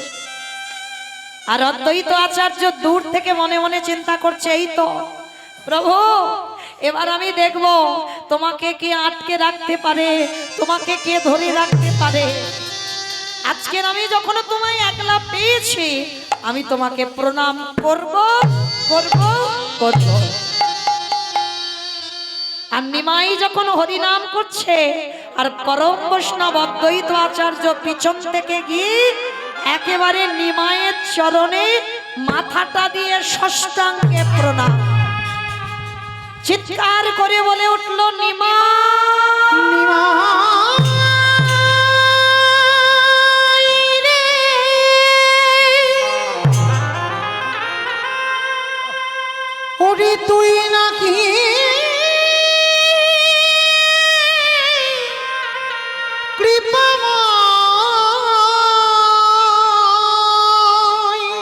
আর অদ্বৈত আচার্য দূর থেকে মনে মনে চিন্তা করছে, এই তো প্রভু, এবার আমি দেখব তোমাকে কে আটকে রাখতে পারে, তোমাকে কে ধরে রাখতে পারে। আজকের আমি যখন তোমায় একলা পেয়েছি, আমি তোমাকে প্রণাম করব করব করব। আর নিমাই যখন হরিনাম করছে, আর পরম বৈষ্ণব অদ্বৈত আচার্য পিছন থেকে গিয়ে একেবারে নিমাইয়ের চরণে মাথাটা দিয়ে ষষ্ঠাঙ্গে প্রণাম, চিৎকার করে বলে উঠল, নিমাই রে, ওরে তুই নাকি কৃপাময়,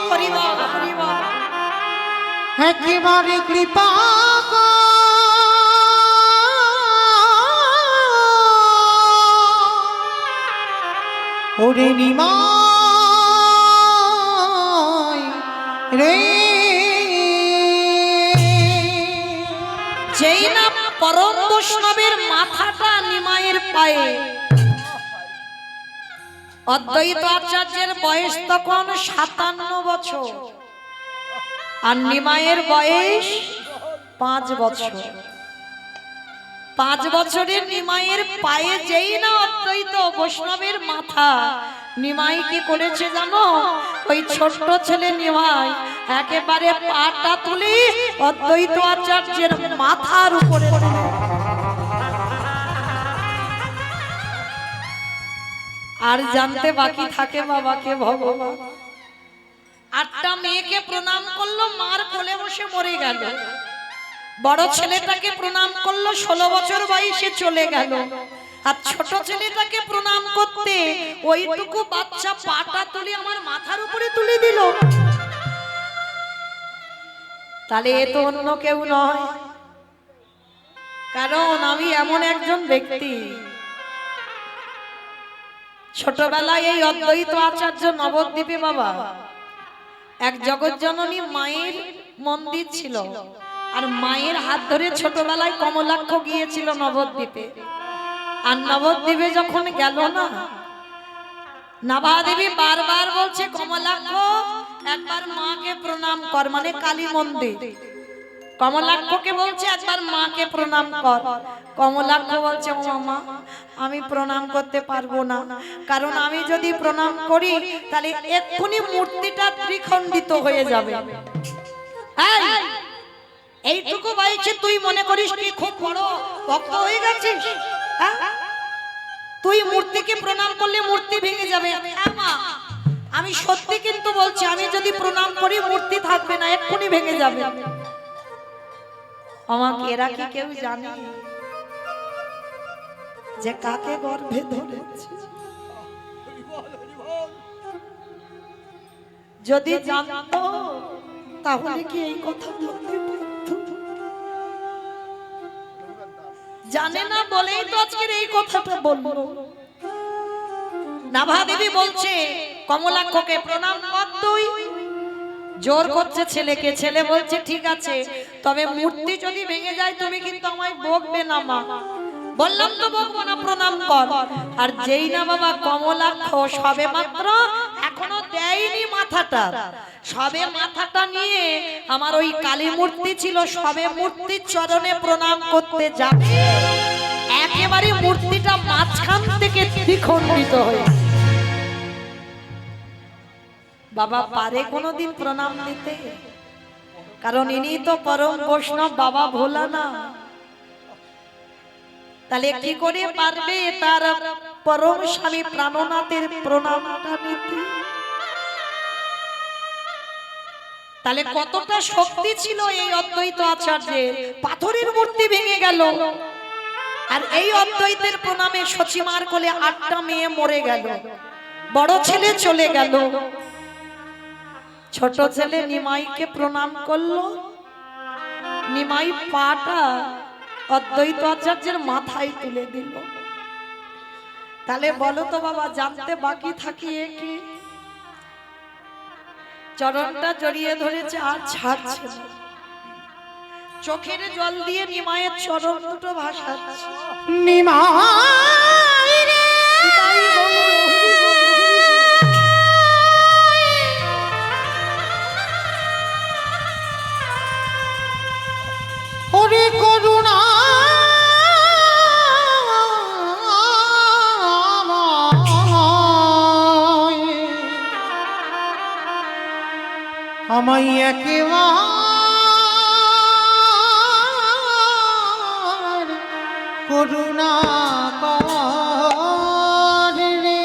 হরি বল, হরি বল। একেবারে কৃপা ওরে নিমাই রে। যেই না পরম বৈষ্ণবের মাথাটা নিমাইয়ের পায়ে, অদ্বৈত আচার্যের বয়স তখন 57 বছর, আর নিমাইয়ের বয়স 5 বছর। 5 বছরের নিমাইয়ের পায়ে যেই না অদ্বৈত বৈষ্ণবের মাথা, নিমাই কি করেছে জানো, ওই ছোট্ট ছেলে নিমাই একেবারে পাটা তুলে অদ্বৈত আচার্যের মাথার উপরে দিল। আর জানতে বাকি থাকে বাবাকে ভগবান। 8টা মেয়েকে প্রণাম করলো, মার কোলে বসে মরে গেল। বড় ছেলেটাকে প্রণাম করলো, 16 বছর বয়সে চলে গেল। আর ছোট ছেলেটাকে প্রণাম করতে ওইটুকু বাচ্চা পাটা তুলে আমার মাথার উপরে তুলে দিল। তাহলে এ তো অন্য কেউ নয়, কারণ আমি এমন একজন ব্যক্তি, ছোটবেলায় এই অদ্বৈত আচার্য নবদ্বীপে বাবা এক জগৎজননী মায়ের মন্দির ছিল, আর মায়ের হাত ধরে ছোটবেলায় কমলাক্ষ গিয়েছিল নবদ্বীপে। আর নবদ্বীপে যখন গেল না, নাভাদেবী বারবার বলছে, কমলাক্ষ একবার মাকে প্রণাম কর, মানে কালী মন্দির। কমলাক্ষকে বলছে একবার মাকে প্রণাম কর। কমলাক্ষ বলছে ও মা, আমি প্রণাম করতে পারবো না, কারণ আমি যদি প্রণাম করি তাহলে এক্ষুনি মূর্তিটা ত্রিখণ্ডিত হয়ে যাবে। এই, এইটুকু বয়সে তুই মনে করিস কি খুব বড় ভক্ত হয়ে গেছিস? হ্যাঁ? তুই মূর্তিকে প্রণাম করলে মূর্তি ভেঙে যাবে। হ্যাঁ মা, আমি সত্যি কিন্তু বলছি, আমি যদি প্রণাম করি মূর্তি থাকবে না, এক্ষুনি ভেঙে যাবে। আমাকে এরা কি কেউ জানে যে কাকে গর্ভে ধরেছে? যদি জানতো তাহলে কি এই কথা বলতে পারতো? জানে না বলেই তো আজকের এই কথাটা বললো। নাভা দেবী বলছে কমলাক্ষকে প্রণাম কর তুই। জোর করছে ছেলেকে, ছেলে বলছে ঠিক আছে, তবে মূর্তি যদি ভেঙে যায় তুমি কিন্তু আমায় বকবে না মা। বললাম তো বকবো না, প্রণাম কর। আর যেই না বাবা কমলাক্ষ সবে মাত্র এখনো দেয়নি মাথাটা, সবে মাথাটা নিয়ে আমার ওই কালী মূর্তি ছিল, সবে মূর্তির চরণে প্রণাম করতে যাবে, একেবারে মূর্তিটা মাঝখান থেকে দ্বিখণ্ডিত হয়ে। বাবা পারে কোনোদিন প্রণাম দিতে? কারণ ইনি তো পরম বৈষ্ণব বাবা ভোলা না। তাহলে কি করে পারবে তার পরম স্বামী প্রাণনাথের প্রণামটা নিতে? তাহলে কতটা শক্তি ছিল এই অদ্বৈত আচার্যের। পাথরের মূর্তি ভেঙে গেল, আর এই অদ্বৈতের প্রণামে সচিমার কোলে 8টা মেয়ে মরে গেল, বড় ছেলে চলে গেল, ছোট ছেলে নিমাইকে প্রণাম করলো, নিমাই পাটা অদ্বৈত আচার্যের মাথায় তুলে দিল। তাহলে বলো তো বাবা, জানতে বাকি থাকিয়ে কি? চরণটা জড়িয়ে ধরেছে আর ছাড়ছে না, চোখের জল দিয়ে নিমায়ের চরণ দুটো ভাসাচ্ছে। নিমাই রে ওরে করুণা আমায় একেবার করুণা কর রে।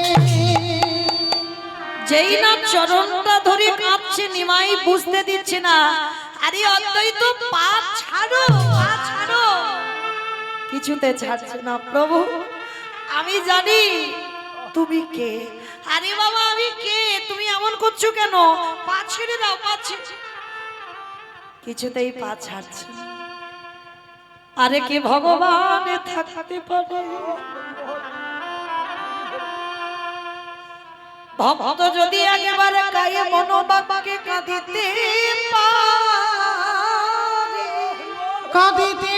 যেই না চরণটা ধরে কাঁপছে নিমাই, বুঝতে দিচ্ছে না। আরে অদ্বৈত পা ছাড়ো, পা ছাড়ো। কিছুতে ছাড়ছে না। প্রভু আমি জানি তুমি কে। আরে বাবা আমি কে, তুমি এমন করছো কেন? পা ছেড়ে দাও, পা ছেড়ে। কিছুতেই পা ছাড়ছে না। আরে কি ভগবান থাকতে পারে? ভক্ত যদি একেবারে গায়ে মনোবাক্যে কাঁদিতে পারে, কাঁদিতে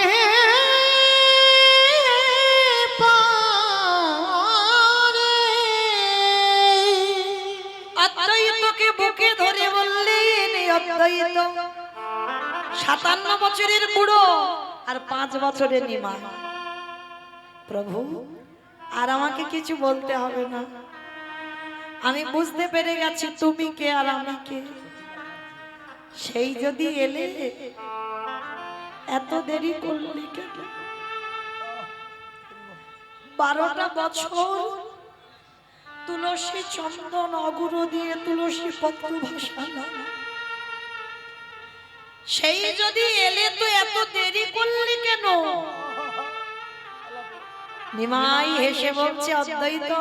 পারে, অদ্বৈতকে বুকে ধরে বললেন অদ্বৈত 57 বছরের বুড়ো আর 5 বছরের নিমাই। প্রভু আর আমাকে কিছু বলতে হবে না, আমি বুঝতে পেরে গেছি তুমি কে আর আমি কে। সেই যদি এলে এত দেরি করলি কেন? 12টা বছর তুলসী চন্দন অগুরু দিয়ে তুলসী পত্র ভাসালাম, সেই যদি এলে তো এত দেরি করলি কেন? নিমাই হেসে বলছে অদ্বৈত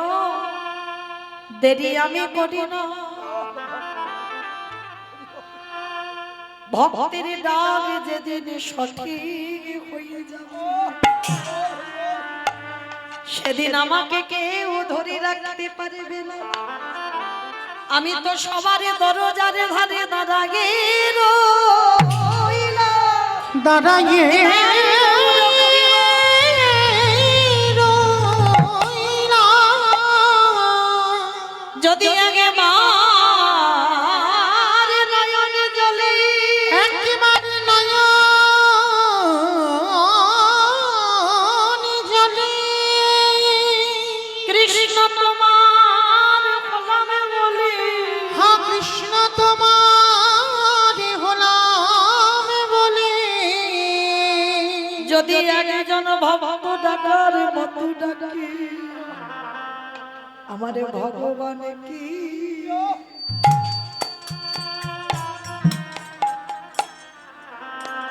দেরি আমি করি না, ভক্তের ডাক যেদিন সঠিক হয়ে যাবে সেদিন আমাকে কেউ ধরে রাখতে পারবে না। আমি তো সবারে দরজারে ধারে দাঁড়াগে দাঁড়াইয়ে যদি আগে মার নয়ন জলে একেবারে নয়ন যদি একজন ভক্ত ডাকার মতো ডাকি আমারে ভগবান কি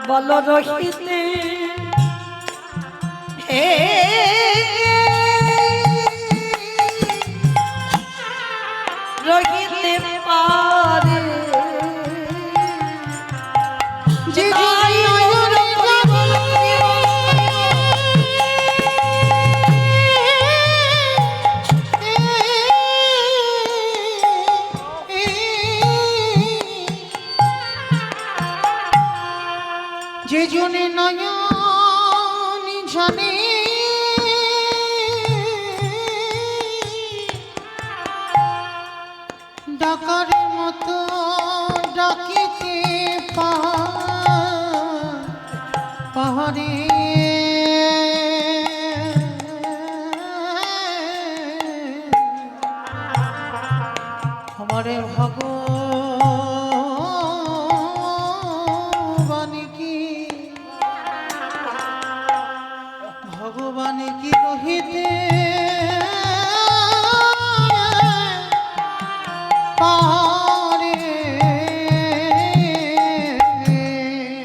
বল রহিতে হে রহিতে পারে যে যে জনে নয়ন জানে ডাকার মতো ডাকিতে পাহাড়ে আমারে ভগবান কি রহিতে পারে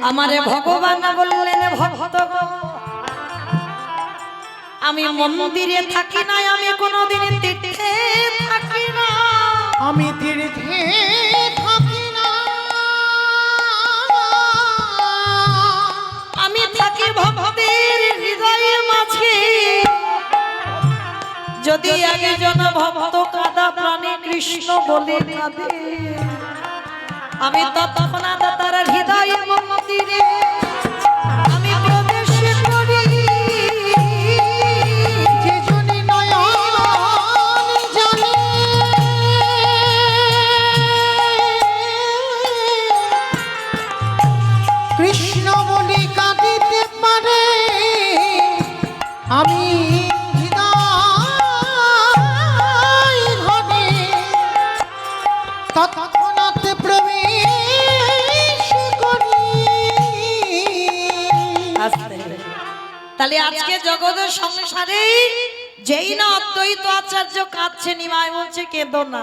আমারে ভগবান বললেন ভক্ত গো, আমি মন্দিরে থাকি না, আমি কোনোদিন তীর্থে থাকি না, আমি তীর্থে থাকি না, আমি থাকি ভক্তের হৃদয়ে মাঝে। যদি একজন ভক্ত কাঁদা প্রাণে কৃষ্ণ বলে কাঁদে, আমি তৎক্ষণাৎ তার হৃদয়ে মন্দিরে আমি প্রবেশ করি। যে জনে নয়ন জানে কৃষ্ণ বলে কাঁদিতে পারে, আমি হৃদয় ঘরে তৎক্ষণাৎ প্রবেশ করি। তাহলে আজকে জগতের সংসারে যেই না অদ্বৈত আচার্য কাঁদছে, নিমাই বলছে কেঁদো না।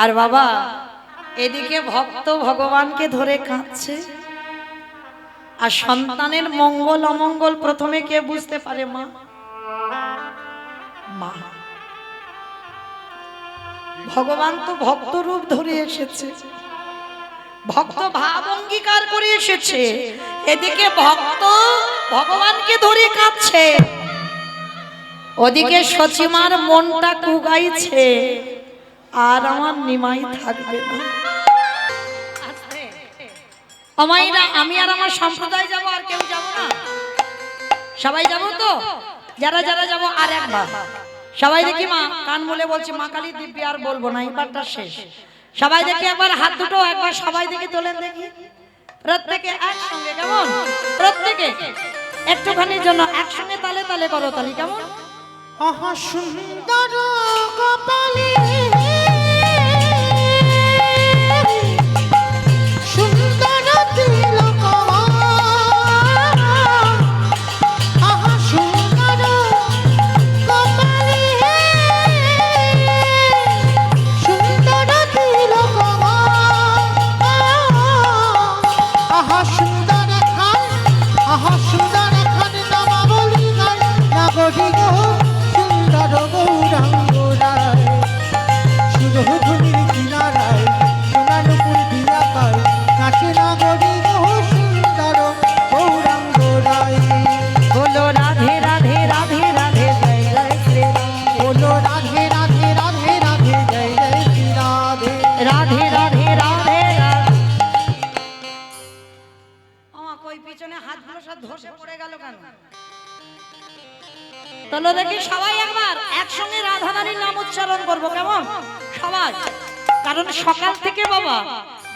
আর বাবা এদিকে ভক্ত ভগবানকে ধরে কাঁদছে, আর সন্তানের মঙ্গল অমঙ্গল প্রথমে কে বুঝতে পারে? মা। মা ভগবান তো ভক্ত রূপ ধরে এসেছে, ভক্ত ভাব অঙ্গীকার করে এসেছে, এদিকে ভক্ত ভগবানকে ধরে কাঁদছে, ওদিকে সচিমার মনটা কুগাইছে, আর আমার নিমাই থাকবে না। আমাইরা আমি আর আমার সম্প্রদায় যাব, আর কেউ যাব না? সবাই যাব তো? যারা যারা যাব আর একবার সবাই দেখি, মা কান বলে বলছি, মা কালী দিব্যি আর বলবো না, এবারটা শেষ। সবাই দেখি একবার হাত দুটো একবার সবাই দেখি তোলেন দেখি, প্রত্যেকে একসঙ্গে, কেমন? প্রত্যেকে একটুখানির জন্য একসঙ্গে তালে তালে করো তালি, কেমন? আহা সুন্দর কপালে সুন্দর তিলক, আহা সুন্দর কপালে সুন্দর তিলক, আহা সুন্দর খান, আহা সুন্দর খান নামা বলি গান নাগরি গো সুন্দর গৌরাঙ্গ রায়, সুরধুনির কিনারায় সোনানুপুর দিয়া পায় কাছে নাগরি গো সুন্দর গৌরাঙ্গ রায়। বলো রাধে রাধে রাধে রাধে জয় জয় শ্রী রাম, বলো রাধে রাধে রাধে রাধে জয় জয় শ্রী রাধে। রাধে রাধে রাধে রাধে। আমা কই পিছনে হাতগুলো সব ধসে পড়ে গেল কেন? চলো দেখি সবাই একবার একসঙ্গে রাধা রানীর নাম উচ্চারণ করবো, কেমন? সবাই, কারণ সকাল থেকে বাবা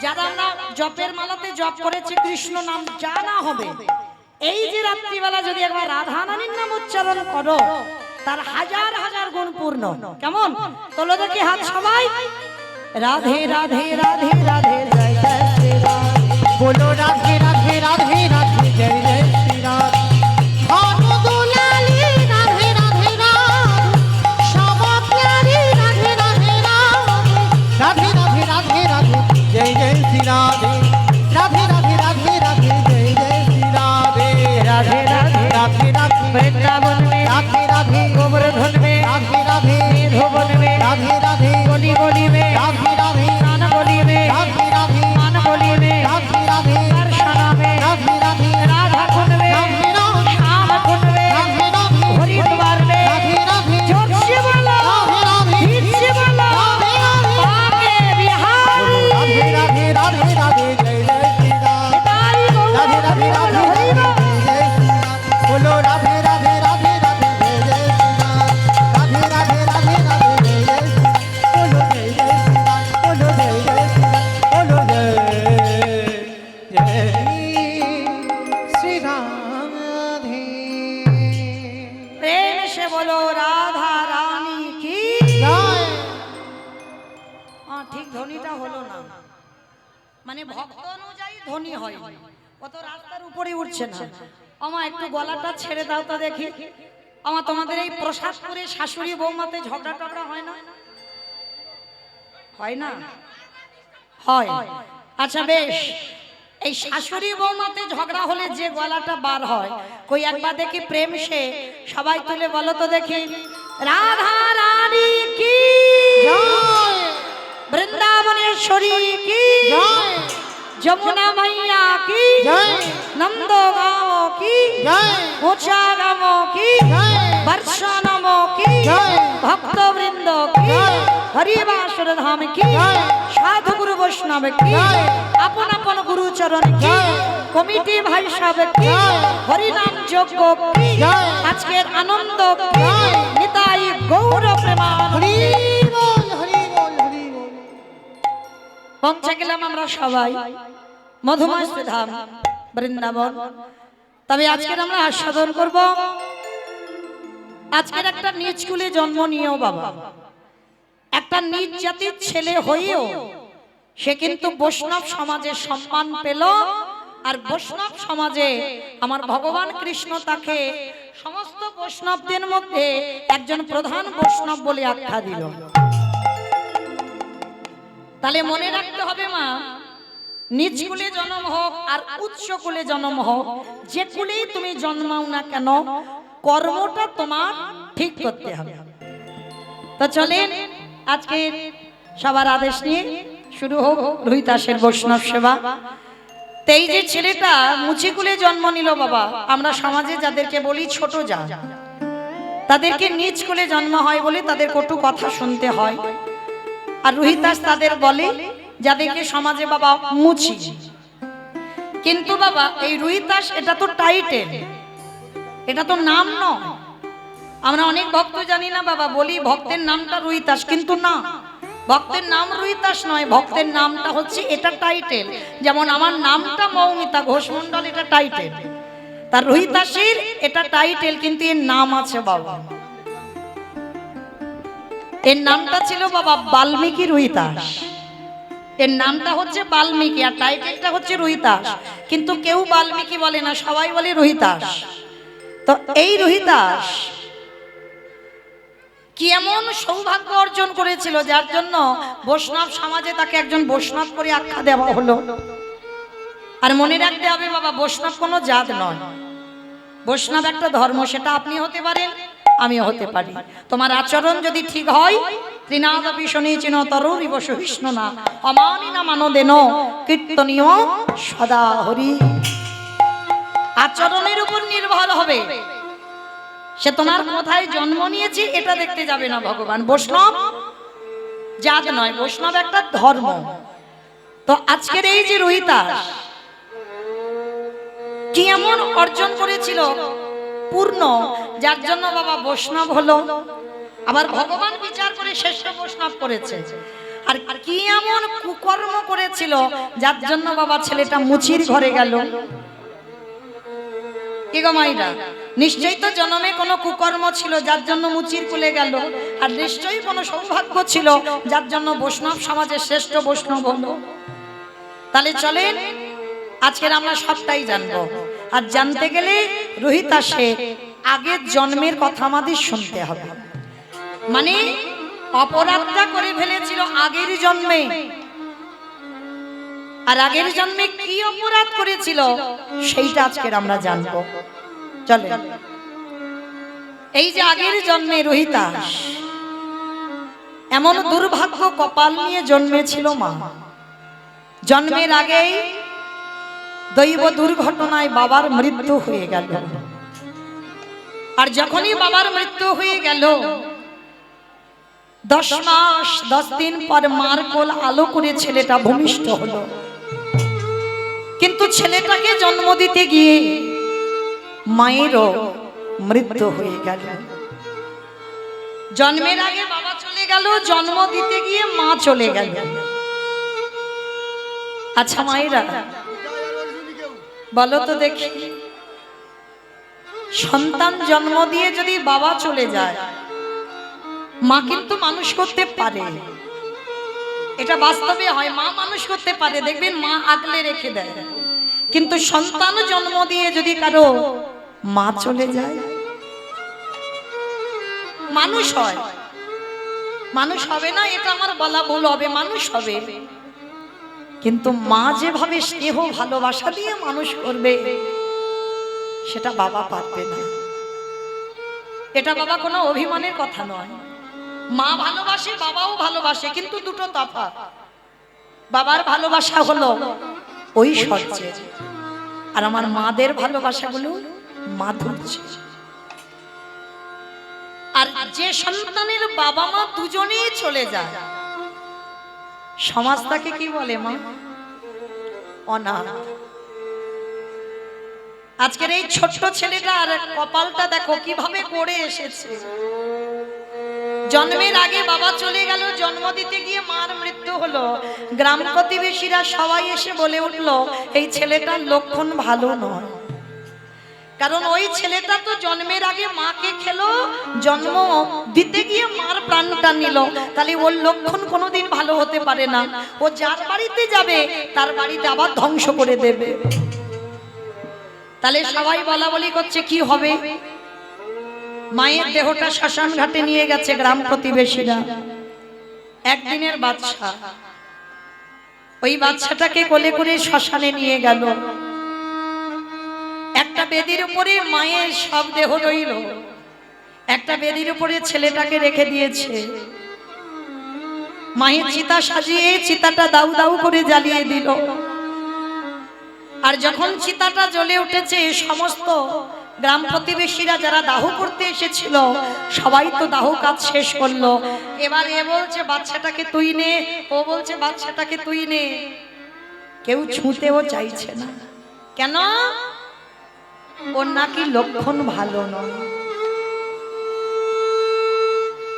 যারা আমরা জপের মালাতে জপ করেছি কৃষ্ণ নাম যা না হবে, এই যে রাত্রিবেলা যদি একবার রাধা রানীর নাম উচ্চারণ করো তার হাজার হাজার গুণ পূর্ণ, কেমন? চলো দেখি হাত সবাই। রাধে রাধে রাধে রাধে জয় জয় শ্রী রাম, বলো রাধে রাধে রাধে রাধে জয় জয় শ্রী রাধে। রাধে রাধে রাধে রাধে রাধে জয় জয় শ্রী রাধে রাধে রাধে রাধে রাধে বৃন্দাবন में রাধে রাধে गोवर्धन में রাধে রাধে मेधोवन में রাধে রাধে गली गली में রাধে রাধে कान गली में রাধে রাধে मान गली में রাধে রাধে दर्शना में রাধে রাধে राधा कुंड में রাধে রাধে श्याम कुंड में রাধে রাধে हरिद्वार में রাধে রাধে जोर से बोलो রাধে রাধে धीर से बोलो রাধে রাধে आगे बिहारी রাধে রাধে রাধে রাধে জয় জয় শ্রী রাধে तारी রাধে রাধে রাধে बोलो हरि बोल। জয় শ্রী রাধে বলো রাধে রাধে রাধে রাধে জয় জয় শ্রী রাধে রাধে রাধে রাধে জয় জয় শ্রী বলো জয় জয় শ্রী বলো জয় জয় শ্রী বলো জয় জয় শ্রী রাধে प्रेम से बोलो राधा रानी की জয় ঠিক ধ্বনিটা হলো না মানে ভক্ত অনুযায়ী ধ্বনি হয় কত রাস্তার উপরে উঠছে না আমার একটু গলাটা ছেড়ে দাও তো দেখি আমার তোমাদের এই প্রসাদ করে শাশুড়ি বৌমাতে ঝগড়া টগড়া হয় না হয় না হয় আচ্ছা বেশ এই শাশুড়ি বৌমাতে ঝগড়া হলে যে গলাটা বার হয় কই একবার দেখি প্রেম সে সবাই তুলে বলো তো দেখি রাধা রানী কি জয় वृंदावनेश्वरी की জয় যমুনা मैया की জয় नंद गाँव की জয় ऊंचा गाँव की জয় वर्षा नमो की जय। भक्त वृंद की जय। हरिवासुर धाम की जय। साधु गुरु वैष्णव की जय। अपन अपन गुरु चरण की जय। कमिटी भाई साहब की जय। हरिनाम यज्ञ की जय। আজকের আনন্দ की जय। নিতাই গৌর প্রেমানন্দে হরি বল হরি বল হরি বল পৌঁছে গেলাম আমরা সবাই মধুময় শ্রীধাম বৃন্দাবন। তবে আজকের আমরা আস্বাদন করব আজকের একটা নিজ কুলে জন্ম নিয়েও বাবা একটা নিজ জাতির ছেলে হয়েও সে কিন্তু বৈষ্ণব সমাজে সম্মান পেল। আর বৈষ্ণব সমাজে আমার ভগবান কৃষ্ণ তাকে সমস্ত বৈষ্ণবদের মধ্যে একজন প্রধান বৈষ্ণব বলে আখ্যা দিল। তাহলে মনে রাখতে হবে মা, নিজ কুলে জন্ম হোক আর উচ্চ কুলে জন্ম হোক, যে কুলেই তুমি জন্মাও না কেন কর্মটা তোমার ঠিক করতে হবে। তো চলেন আজকে সবার আদেশ নিয়ে শুরু হোক রোহিতাসের বৈষ্ণব সেবা। তো এই যে ছেলেটা মুচিকুলে জন্ম নিল বাবা, আমরা সমাজে যাদেরকে বলি ছোট যা, তাদেরকে নিজ কুলে জন্ম হয় বলে তাদের কটু কথা শুনতে হয়। আর রোহিতাস তাদের বলে যাদেরকে সমাজে বাবা মুচি। কিন্তু বাবা এই রোহিতাস এটা তো টাইটেল, এটা তো নাম নয়। আমরা অনেক ভক্ত জানি না বাবা, বলি ভক্তের নামটা রোহিতাস, কিন্তু না, ভক্তের নাম রোহিতাস নয়, ভক্তের নামটা হচ্ছে এটা টাইটেল। যেমন আমার নামটা মৌমিতা ঘোষ মণ্ডল, এটা টাইটেল, তার রোহিতাসের এটা টাইটেল, কিন্তু এর নাম আছে বাবা। এর নামটা ছিল বাবা বাল্মীকি রোহিতাস, এর নামটা হচ্ছে বাল্মীকি আর টাইটেলটা হচ্ছে রোহিতাস। কিন্তু কেউ বাল্মীকি বলে না, সবাই বলে রোহিতাস। তো এই রোহিতাস কি এমন সৌভাগ্য অর্জন করেছিল যার জন্য বৈষ্ণব সমাজে তাকে একজন বৈষ্ণব করে আখ্যা দেওয়া হলো। আর মনে রাখতে হবে বাবা, বৈষ্ণব কোনো জাত নয়, বৈষ্ণব একটা ধর্ম। সেটা আপনি হতে পারেন, আমিও হতে পারি। তোমার আচরণ যদি ঠিক হয়, ত্রিনাদপি শনিচিন তরুরিব সহিষ্ণু না অমানি না মানদেন কীর্তনীয় সদা হরি। আচরণের উপর নির্ভর হবে, সে তোমার কোথায় জন্ম নিয়েছে এটা দেখতে যাবে না ভগবান। বৈষ্ণব জাত নয়, বৈষ্ণব একটা ধর্ম। তো আজকের এই যে রোহিতাস কি এমন অর্জন করেছিল পূর্ণ, যার জন্য বাবা বৈষ্ণব হলো। আবার ভগবান বিচার করে শ্রেষ্ঠ বৈষ্ণব করেছে। আর কি এমন কুকর্ম করেছিল যার জন্য বাবা ছেলেটা মুচির ঘরে গেল। কি গো মাইরা, নিশ্চয়ই তো জন্মে কোনো কুকর্ম ছিল যার জন্য মুচির কুলে গেল, আর নিশ্চয়ই কোনো সৌভাগ্য ছিল যার জন্য বৈষ্ণব সমাজের শ্রেষ্ঠ বৈষ্ণব হলো। তাহলে চলেন আজকের আমরা সবটাই জানবো। আর জানতে গেলে রোহিতাসে আগের জন্মের কথা আমাদের শুনতে হবে। মানে অপরাধটা করে ফেলেছিল আগের জন্মে। আর আগের জন্মে কি অপরাধ করেছিল সেইটা আজকের আমরা জানবো। চলে, এই যে আগের জন্মে রোহিতাস এমন দুর্ভাগ্য কপাল নিয়ে জন্মেছিল মা। জন্মের আগেই দৈব দুর্ঘটনায় বাবার মৃত্যু হয়ে গেল। আর যখনই বাবার মৃত্যু হয়ে গেল 10 মাস 10 দিন পর মার কোল আলো করে ছেলেটা ভূমিষ্ঠ হলো। কিন্তু ছেলেটাকে জন্ম দিতে গিয়ে মায়েরও মৃত্যু হয়ে গেল। জন্মের আগে বাবা চলে গেল, জন্ম দিতে গিয়ে মা চলে গেল। আচ্ছা মায়েরা বলো তো দেখি, সন্তান জন্ম দিয়ে যদি বাবা চলে যায়, মা কিন্তু মানুষ করতে পারে, এটা বাস্তবে হয়। মা মানুষ করতে পারে, দেখবেন মা আগলে রেখে দেয়। কিন্তু সন্তান জন্ম দিয়ে যদি কারো মা চলে যায়, মানুষ হয়, মানুষ হবে না এটা আমার বলা ভুল হবে, মানুষ হবে। কিন্তু মা যেভাবে স্নেহ ভালোবাসা দিয়ে মানুষ করবে সেটা বাবা পারবে না। এটা বাবা কোনো অভিমানের কথা নয়। মা ভালোবাসে, বাবাও ভালোবাসে, কিন্তু দুটো তফাৎ। বাবার ভালোবাসা হলো ওই সহ্যের, আর আমার মাদের ভালোবাসাগুলো মাধুর্য। আর যে সন্তানের বাবা মা দুজনেই চলে যায়, সমাজ তাকে কি বলে? মা অনাথ। আজকের এই ছোট্ট ছেলেটার কপালটা দেখো কিভাবে গড়ে এসেছে। জন্মের আগে বাবা চলে গেল, জন্ম দিতে গিয়ে মার মৃত্যু হলো। গ্রাম প্রতিবেশীরা সবাই এসে বলে উঠলো এই ছেলেটার লক্ষণ ভালো নয়। কারণ ওই ছেলেটা তো জন্মের আগে মাকে খেলো, জন্ম দিতে গিয়ে মার প্রাণটা নিল, তাহলে ওর লক্ষণ কোনোদিন ভালো হতে পারে না। ও যার বাড়িতে যাবে তার বাড়িতে আবার ধ্বংস করে দেবে। তাহলে সবাই বলা বলি করছে কি হবে? মায়ের দেহটা শ্মশান ঘাটে নিয়ে গেছে গ্রাম প্রতিবেশীরা। একদিনের বাচ্চা, ওই বাচ্চাটাকে কোলে করে শ্মশানে নিয়ে গেল। একটা বেদির উপরে মায়ের সব দেহ রইল, একটা বেদির উপরে ছেলেটাকে রেখে দিয়েছে। মায়ের চিতা সাজিয়ে চিতাটা দাউ দাউ করে জ্বালিয়ে দিল। আর যখন চিতাটা জ্বলে উঠেছে, সমস্ত গ্রাম প্রতিবেশীরা যারা দাহ করতে এসেছিল সবাই তো দাহ কাজ শেষ করলো। এবার এ বলছে বাচ্চাটাকে তুই নে, ও বলছে বাচ্চাটাকে তুই নে। কেউ ছুঁতেও চাইছে না। কেন? ওর নাকি লক্ষণ ভালো নয়।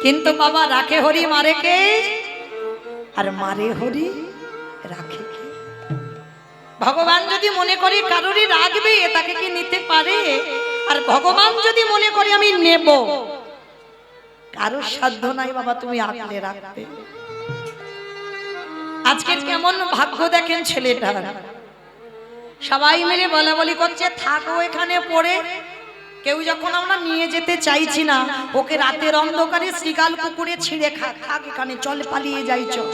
কিন্তু বাবা রাখে হরি মারে কে, আর মারে হরি রাখে কে? ভগবান যদি মনে করি কারোরই রাখবে, তাকে কি নিতে পারে? আর ভগবান যদি মনে করি আমি নেব, কারোর সাধ্য নাই বাবা তুমি আগলে রাখবে। আজকে কেমন ভাগ্য দেখেন ছেলেটার। সবাই মিলে বলা বলি করছে থাকো এখানে পড়ে। কেউ যখন আমরা নিয়ে যেতে চাইছি না, ওকে রাতের অন্ধকারে শ্রীগাল কুকুরে ছিঁড়ে থাক এখানে, চল পালিয়ে যাই চল।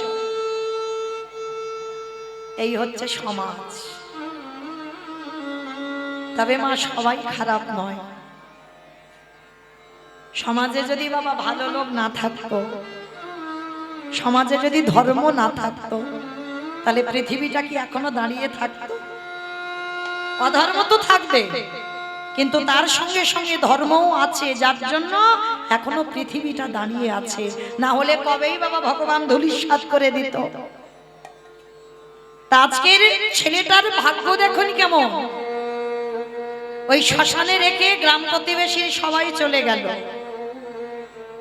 এই হচ্ছে সমাজ। তবে মা সবাই খারাপ নয়। সমাজে যদি বাবা ভালো লোক না থাকতো, সমাজে যদি ধর্ম না থাকতো, তাহলে পৃথিবীটা কি এখনো দাঁড়িয়ে থাকতো? অধর্ম তো থাকবে, কিন্তু তার সঙ্গে সঙ্গে ধর্মও আছে, যার জন্য এখনো পৃথিবীটা দাঁড়িয়ে আছে। না হলে কবেই বাবা ভগবান ধূলিসাৎ করে দিত। আজকের ছেলেটার ভাগ্য দেখুন কেমন। ওই শ্মশানে রেখে গ্রাম প্রতিবেশী সবাই চলে গেল।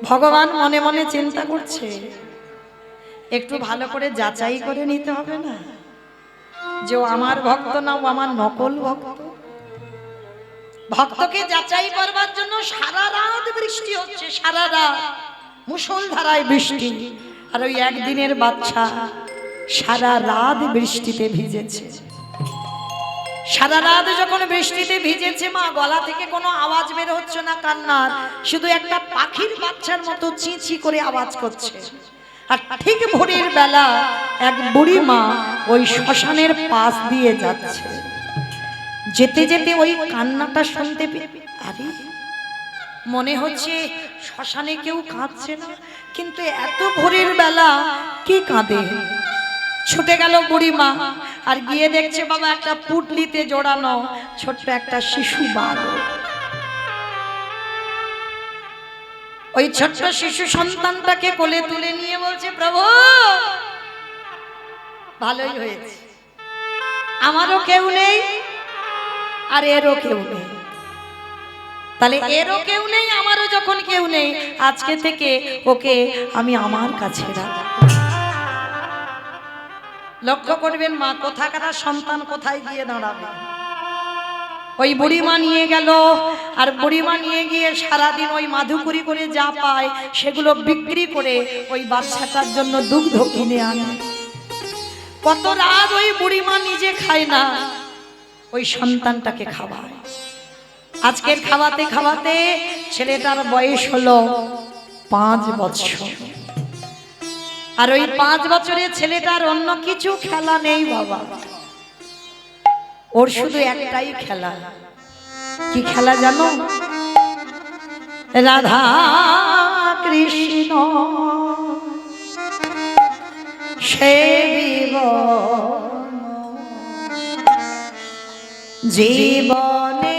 ভগবান মনে মনে চিন্তা করছে একটু ভালো করে যাচাই করে নিতে হবে না যে ও আমার ভক্ত না ও আমার নকল ভক্ত। ভক্তকে যাচাই করবার জন্য সারা রাত বৃষ্টি হচ্ছে, সারা রাত মুষলধারায় বৃষ্টি। আর ওই একদিনের বাচ্চা সারা রাত বৃষ্টিতে ভিজেছে। সারা রাত যখন বৃষ্টিতে ভিজেছে, মা গলা থেকে কোনো আওয়াজ বের হচ্ছে না কান্নার, শুধু একটা পাখির বাচ্চার মতো চি চি করে আওয়াজ করছে। আর ঠিক ভোরের বেলা এক বুড়ি মা ওই শ্মশানের পাশ দিয়ে যাচ্ছে। যেতে যেতে ওই কান্নাটা শুনতে আরে মনে হচ্ছে শ্মশানে কেউ কাঁদছে না, কিন্তু এত ভোরের বেলা কে কাঁদে? ছুটে গেল বুড়িমা আর গিয়ে দেখছে বাবা একটা পুটলিতে জোড়ানো ছোট্ট একটা শিশু বালক। ওই ছোট্ট শিশু সন্তানটাকে কোলে তুলে নিয়ে বলছে, প্রভু ভালোই হয়েছে, আমারও কেউ নেই আর এরও কেউ নেই। তাহলে এরও কেউ নেই, আমারও যখন কেউ নেই, আজকে থেকে ওকে আমি আমার কাছে রাখব। লক্ষ্য করবেন মা কোথাকার সন্তান কোথায় গিয়ে দাঁড়াবে। ওই বুড়িমা নিয়ে গেল, আর বুড়িমা নিয়ে গিয়ে সারাদিন ওই মাধুকরি করে যা পায় সেগুলো বিক্রি করে ওই বাচ্চাটার জন্য দুগ্ধ কিনে আনে। কত রাত ওই বুড়িমা নিজে খায় না, ওই সন্তানটাকে খাওয়ায়। আজকের খাওয়াতে খাওয়াতে ছেলেটার বয়স হলো 5 বছর। আর ওই 5 বছরের ছেলেটার অন্য কিছু খেলা নেই বাবা, ওর শুধু একটাই খেলা। কি খেলা জানো? রাধা কৃষ্ণ সেবিব জীবনে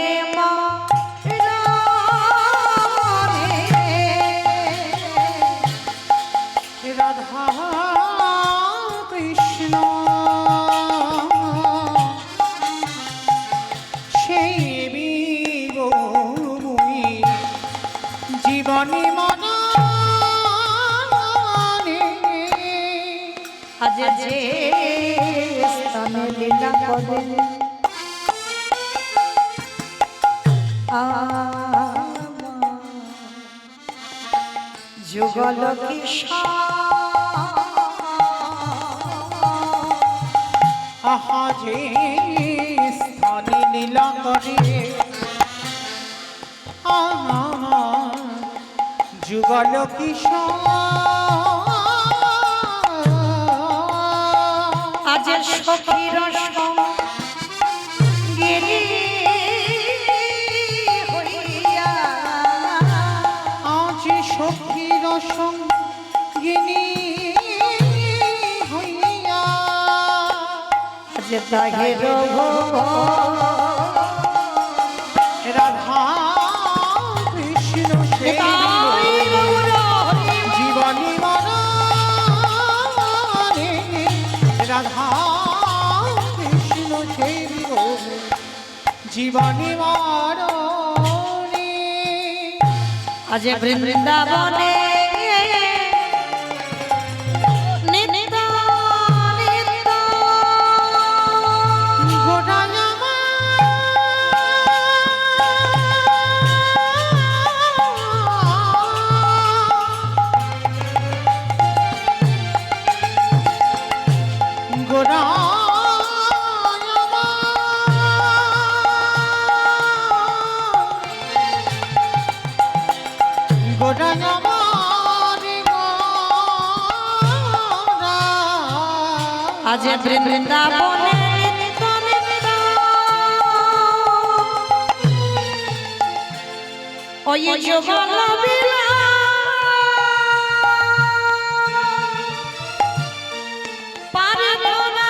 রাধা কৃষ্ণ সেবিব মুই জীবনে মনে। আজ যে স্থানে লীলা করে যুগল কিশোর আহা যে স্থানে লীলা করে যুগল কিশোর আজ সখীর সঙ্গিনী হইয়া আজ সখীর সঙ্গিনী হইয়া আজ তাহের রাধা কৃষ্ণ জীবনী মনে রাধা কৃষ্ণ সেবিব জীবনী মনে। আজ বৃন্দাবনে নিত্য নিত্য ঘোড়ায় আজ বৃন্দাবনে নিত্য নিত্য ওই যুগল বিলাস পারবো না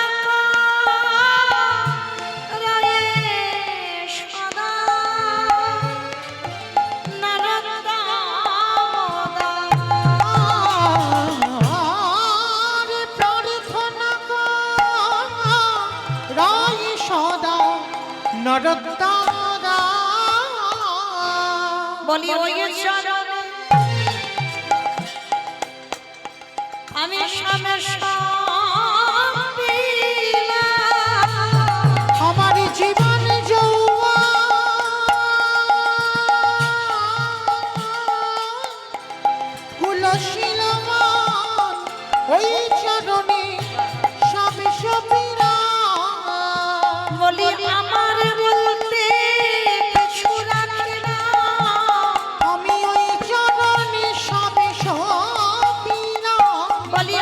রায়ে সদা বলি ওই চরণে আমি আমার জীবন যৌবন কুলশীলমান ওই চরণে সবে সবিরা বলি আমার বলতে কিছু রাখে না, আমি ওই চরণে সবে সবিরা বলি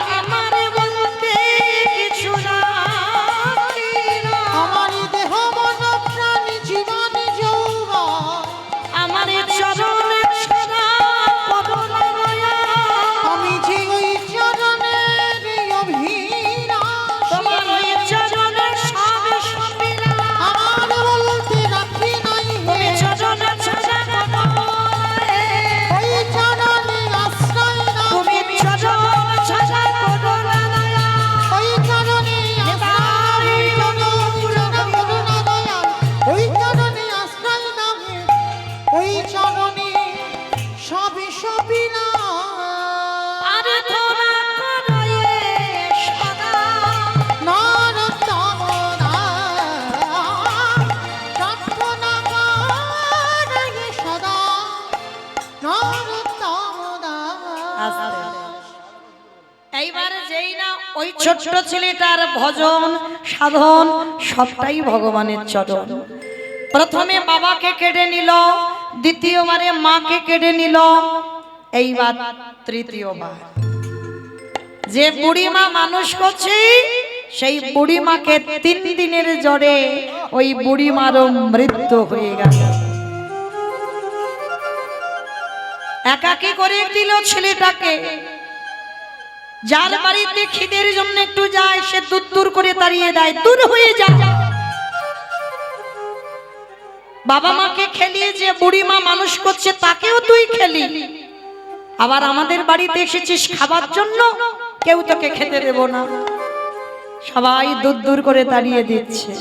ছোট্ট ছেলেটার ভজন সাধন সবটাই ভগবানের চরণ। প্রথমে বাবাকে কেড়ে নিল, দ্বিতীয়বারে মাকে কেড়ে নিল, এইবার তৃতীয়বার যে বুড়িমা মানুষ করছে সেই বুড়িমাকে 3 দিনের জ্বরে ওই বুড়িমারও মৃত্যু হয়ে গেল। একাকী করে দিল ছেলেটাকে। যার বাড়িতে খিদের জন্য একটু যায় সে দূর দূর করে তাড়িয়ে দেয়, দূর হয়ে যা। বাবা মাকে খেলিয়ে যে বুড়িমা মানুষ করছে তাকেও তুই খেলি, আবার আমাদের বাড়িতে এসেছিস খাবার জন্য, কেউ তোকে খেতে দেব না। সবাই দূর দূর করে তাড়িয়ে দিচ্ছে।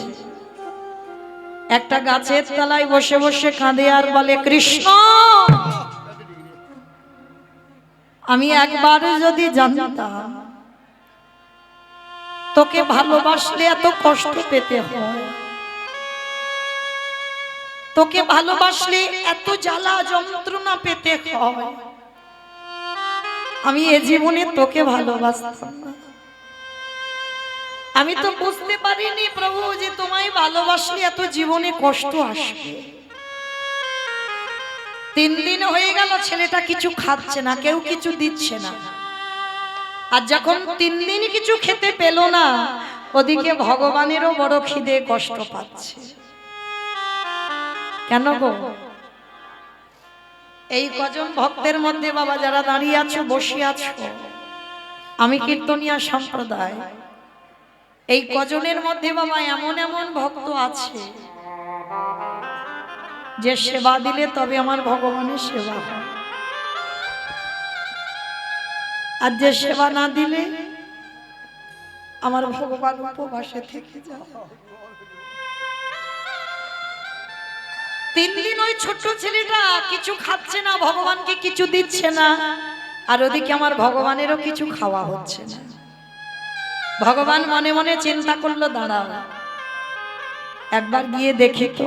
একটা গাছের তলায় বসে বসে কাঁদে আর বলে, কৃষ্ণ আমি একবার যদি জানতাম তোকে ভালোবাসলে এত কষ্ট পেতে হয়, তোকে ভালোবাসলে এত জ্বালা যন্ত্রণা পেতে হয়, আমি এ জীবনে তোকে ভালোবাসতাম না। আমি তো বুঝতে পারিনি প্রভু যে তোমায় ভালোবাসলে এত জীবনে কষ্ট আসবে। 3 দিন হয়ে গেল ছেলেটা কিছু খাচ্ছে না, কেউ কিছু দিচ্ছে না। আর যখন 3 দিন কিছু খেতে পেল না, ওদিকে ভগবানেরও বড় খিদে, কষ্ট পাচ্ছে। কেন গো? এই কজন ভক্তের মধ্যে বাবা যারা দাঁড়িয়ে আছো, বসে আছো, আমি কীর্তনিয়া সম্প্রদায়, এই কজনের মধ্যে বাবা এমন এমন ভক্ত আছে যে সেবা দিলে তবে আমার ভগবানের সেবা হয়, আর যে সেবা না দিলে আমার ভগবান উপবাসে থেকে যায়। 3 দিন ওই ছোট্ট ছেলেটা কিছু খাচ্ছে না, ভগবানকে কিছু দিচ্ছে না, আর ওদিকে আমার ভগবানেরও কিছু খাওয়া হচ্ছে না। ভগবান মনে মনে চিন্তা করলো, দাঁড়াও একবার গিয়ে দেখি তো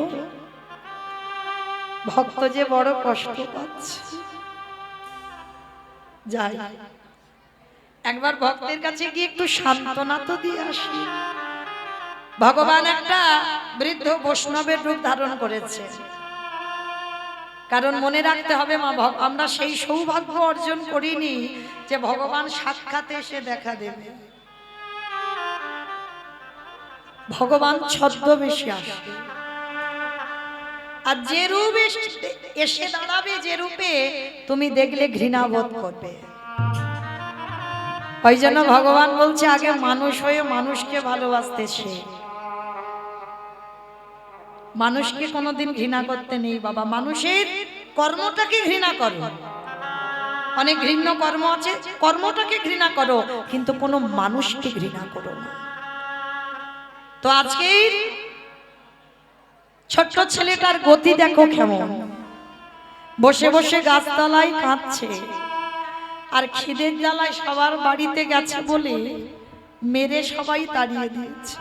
ভক্ত যে বড় কষ্ট পাচ্ছে। যাই একবার ভক্তের কাছে গিয়ে একটু সান্ত্বনা তো দিয়ে আসি। ভগবান একটা বৃদ্ধ বৈষ্ণবের রূপ ধারণ করেছে, কারণ মনে রাখতে হবে মা, আমরা সেই সৌভাগ্য অর্জন করিনি যে ভগবান সাক্ষাৎ এসে দেখা দেবে। ভগবান ছদ্মবেশে আসে, আর যে রূপ এসে দাঁড়াবে, যে রূপে তুমি দেখলে ঘৃণা বোধ করবে। ওই জন্য ভগবান বলছে আগে মানুষ হয়ে মানুষকে ভালোবাসতে শেখ। মানুষকে কোনোদিন ঘৃণা করতে নেই বাবা, মানুষের কর্মটাকে ঘৃণা করো। অনেক ঘৃণ্য কর্ম আছে, কর্মটাকে ঘৃণা করো, কিন্তু কোনো মানুষকে ঘৃণা করো না। তো আজকে ছোট্ট ছেলেটার গতি দেখো কেমন, বসে বসে গাছতলায় কাঁদছে, আর খিদের জ্বালায় সবার বাড়িতে গেছে বলে মেরে সবাই তাড়িয়ে দিয়েছে।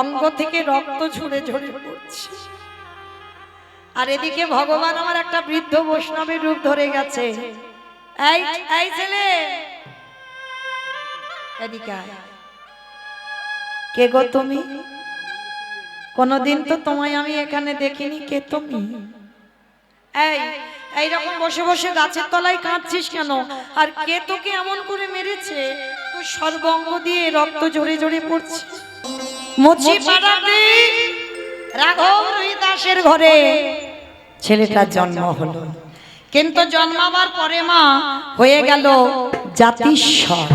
অঙ্গ থেকে রক্ত ঝরে ঝরে পড়ছে, আর এদিকে ভগবান আমার একটা বৃদ্ধ বৈষ্ণবের রূপ ধরে গেছে। এই এই ছেলে এদিকে আয়। কে গো তুমি? কোনদিন তো তোমায় আমি এখানে দেখিনি, কে তুমি? এই এইরকম বসে বসে গাছের তলায় কাঁদছিস কেন? আর কে তোকে এমন করে মেরেছে তুই সর্বঙ্গ দিয়ে রক্ত ঝরে ঝরে পড়ছে? মুচি পাড়াতে রাঘব রহিদাসের ঘরে ছেলেটার জন্ম হলো, কিন্তু জন্মাবার পরে মা হয়ে গেল জাতিস্বর।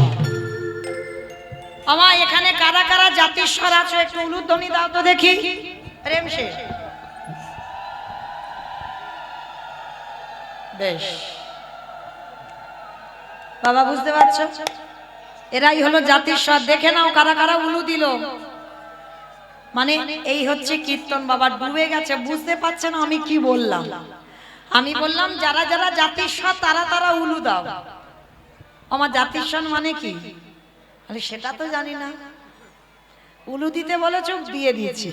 আমা এখানে কারা কারা জাতিস্বর আছো একটু উলুধ্বনি দাও তো দেখি। প্রেম শেষ। বেশ বাবা, বুঝতে পারছো? এরাই হলো জাতিস্বর। দেখে নাও কারা কারা উলু দিল। মানে এই হচ্ছে কীর্তন। বাবা ডুবে গেছে, বুঝতে পারছে না আমি কি বললাম। আমি বললাম যারা যারা জাতিস্বর তারা তারা উলু দাও। আমার জাতিস্বর মানে কি সেটা তো জানি না। উলু দিতে বলে চোখ দিয়ে দিয়েছি,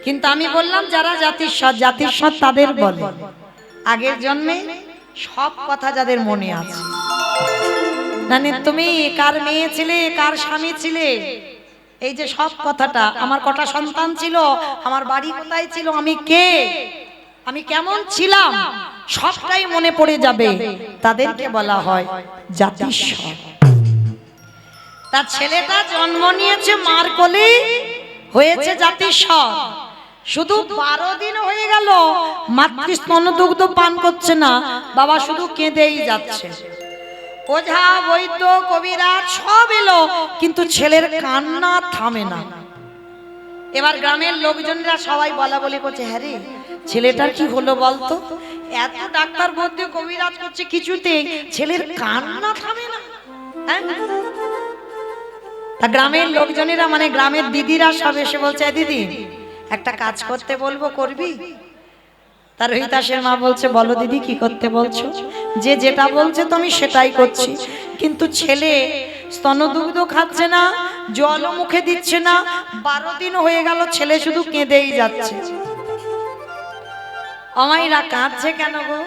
কিন্তু আমি বললাম যারা জাতিস্বর, জাতিস্বর তাদের বলে আগের জন্মে সব কথা যাদের মনে আছে। মানে তুমি কার মেয়ে ছিলে, কার স্বামী ছিলে, এই যে সব কথাটা, আমার কটা সন্তান ছিল, আমার বাড়ি কোথায় ছিল, আমি কে, আমি কেমন ছিলাম, সবটাই মনে পড়ে যাবে। তাদেরকে বলা হয় জাতিস্বর। তার ছেলেটা জন্ম নিয়েছে মার কোলে, হয়েছে জাতিস্বর। শুধু 12 দিন হয়ে গেল মাতৃস্তন দুগ্ধ পান করছে না, বাবা শুধু কেঁদেই যাচ্ছে। ওঝা বৈদ্য কবিরাজ সব এলো, কিন্তু ছেলের কান্না থামে না। এবার গ্রামের লোকজনরা সবাই বলা বলি করছে, হ্যাঁ রে ছেলেটার কি হলো বলতো, এত ডাক্তার বৈদ্য কবিরাজ করছে, কিছুতে ছেলের কান্না থামে না। হ্যাঁ, তা গ্রামের লোকজনেরা মানে গ্রামের দিদিরা সব এসে বলছে, দিদি একটা কাজ করতে বলবো, করবি? তার রোহিতাসের মা বলছে, বলো দিদি কি করতে বলছো? যে যেটা বলছে তো আমি সেটাই করছি, কিন্তু ছেলে স্তনদুগ্ধ খাচ্ছে না, জল মুখে দিচ্ছে না, 12 দিন হয়ে গেল ছেলে শুধু কেঁদেই যাচ্ছে। অমাইরা কাঁদছে কেন গো?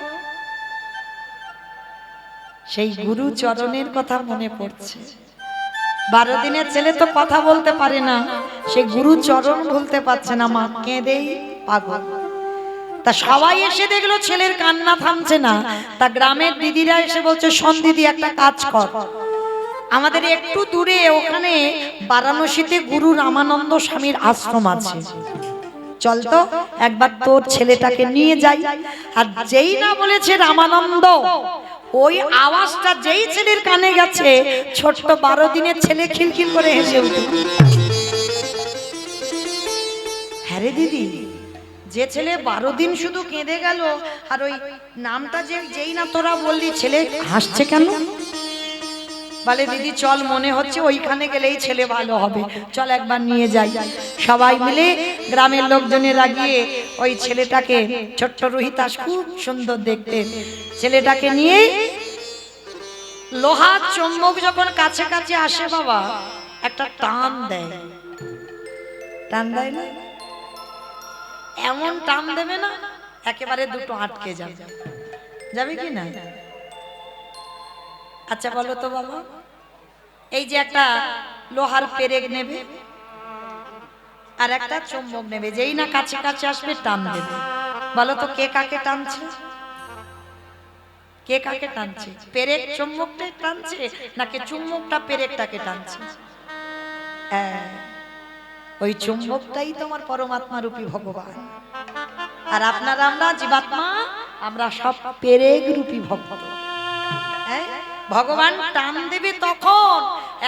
সেই গুরু চরণের কথা মনে পড়ছে। 12 দিনের ছেলে তো কথা বলতে পারে না, সে গুরু চরণ ভুলতে পারছে না, মা কেঁদেই পাগল। তা সবাই এসে দেখলো ছেলের কান্না থামছে না। তা গ্রামের দিদিরা এসে বলছে, শোন দিদি একটা কাজ কর, আমাদের একটু দূরে ওখানে বারাণসীতে গুরু রামানন্দ স্বামীর আশ্রম আছে, চল তো একবার তোর ছেলেটাকে নিয়ে যাই। আর যেই না বলেছে রামানন্দ, ওই আওয়াজটা যেই ছেলের কানে গেছে, ছোট্ট 12 দিনের ছেলে খিলখিল করে হেসে উঠল। হ্যাঁ রে দিদি, যে ছেলে 12 দিন শুধু কেঁদে গেল, আর ওই নামটা যেই না তোরা বললি, ছেলে হাসছে কেন? বলে দিদি চল, মনে হচ্ছে ওইখানে গেলেই ছেলে ভালো হবে, চল একবার নিয়ে যাই। সবাই মিলে গ্রামের লোকজনেরা গিয়ে ওই ছেলেটাকে, ছোট্ট রোহিতাস খুব সুন্দর দেখতে, ছেলেটাকে নিয়ে লোহার চুম্বক যখন কাছে কাছে আসে বাবা, একটা টান দেয়। টান দেয় না? এমন টান দেবে না একেবারে দুটো আটকে যাবে, যাবে কি না? আচ্ছা বলো তো বাবা, এই যে একটা লোহার পেরেক নেবে আর একটা চুম্বক নেবে, যেই না কাছে কাছে আসবে টান দেবে, বলো তো কে কাকে টানছে? কে কাকে টানছে? পেরেক চুম্বকটা টানছে নাকি চুম্বকটা পেরেকটাকে টানছে? ওই চুম্বকটাই তোমার পরমাত্মা রূপী ভগবান, আর আপনারা আমরা জীবাত্মা, আমরা সব পেরেক রূপী ভক্ত। ভগবান টান দেবে তখন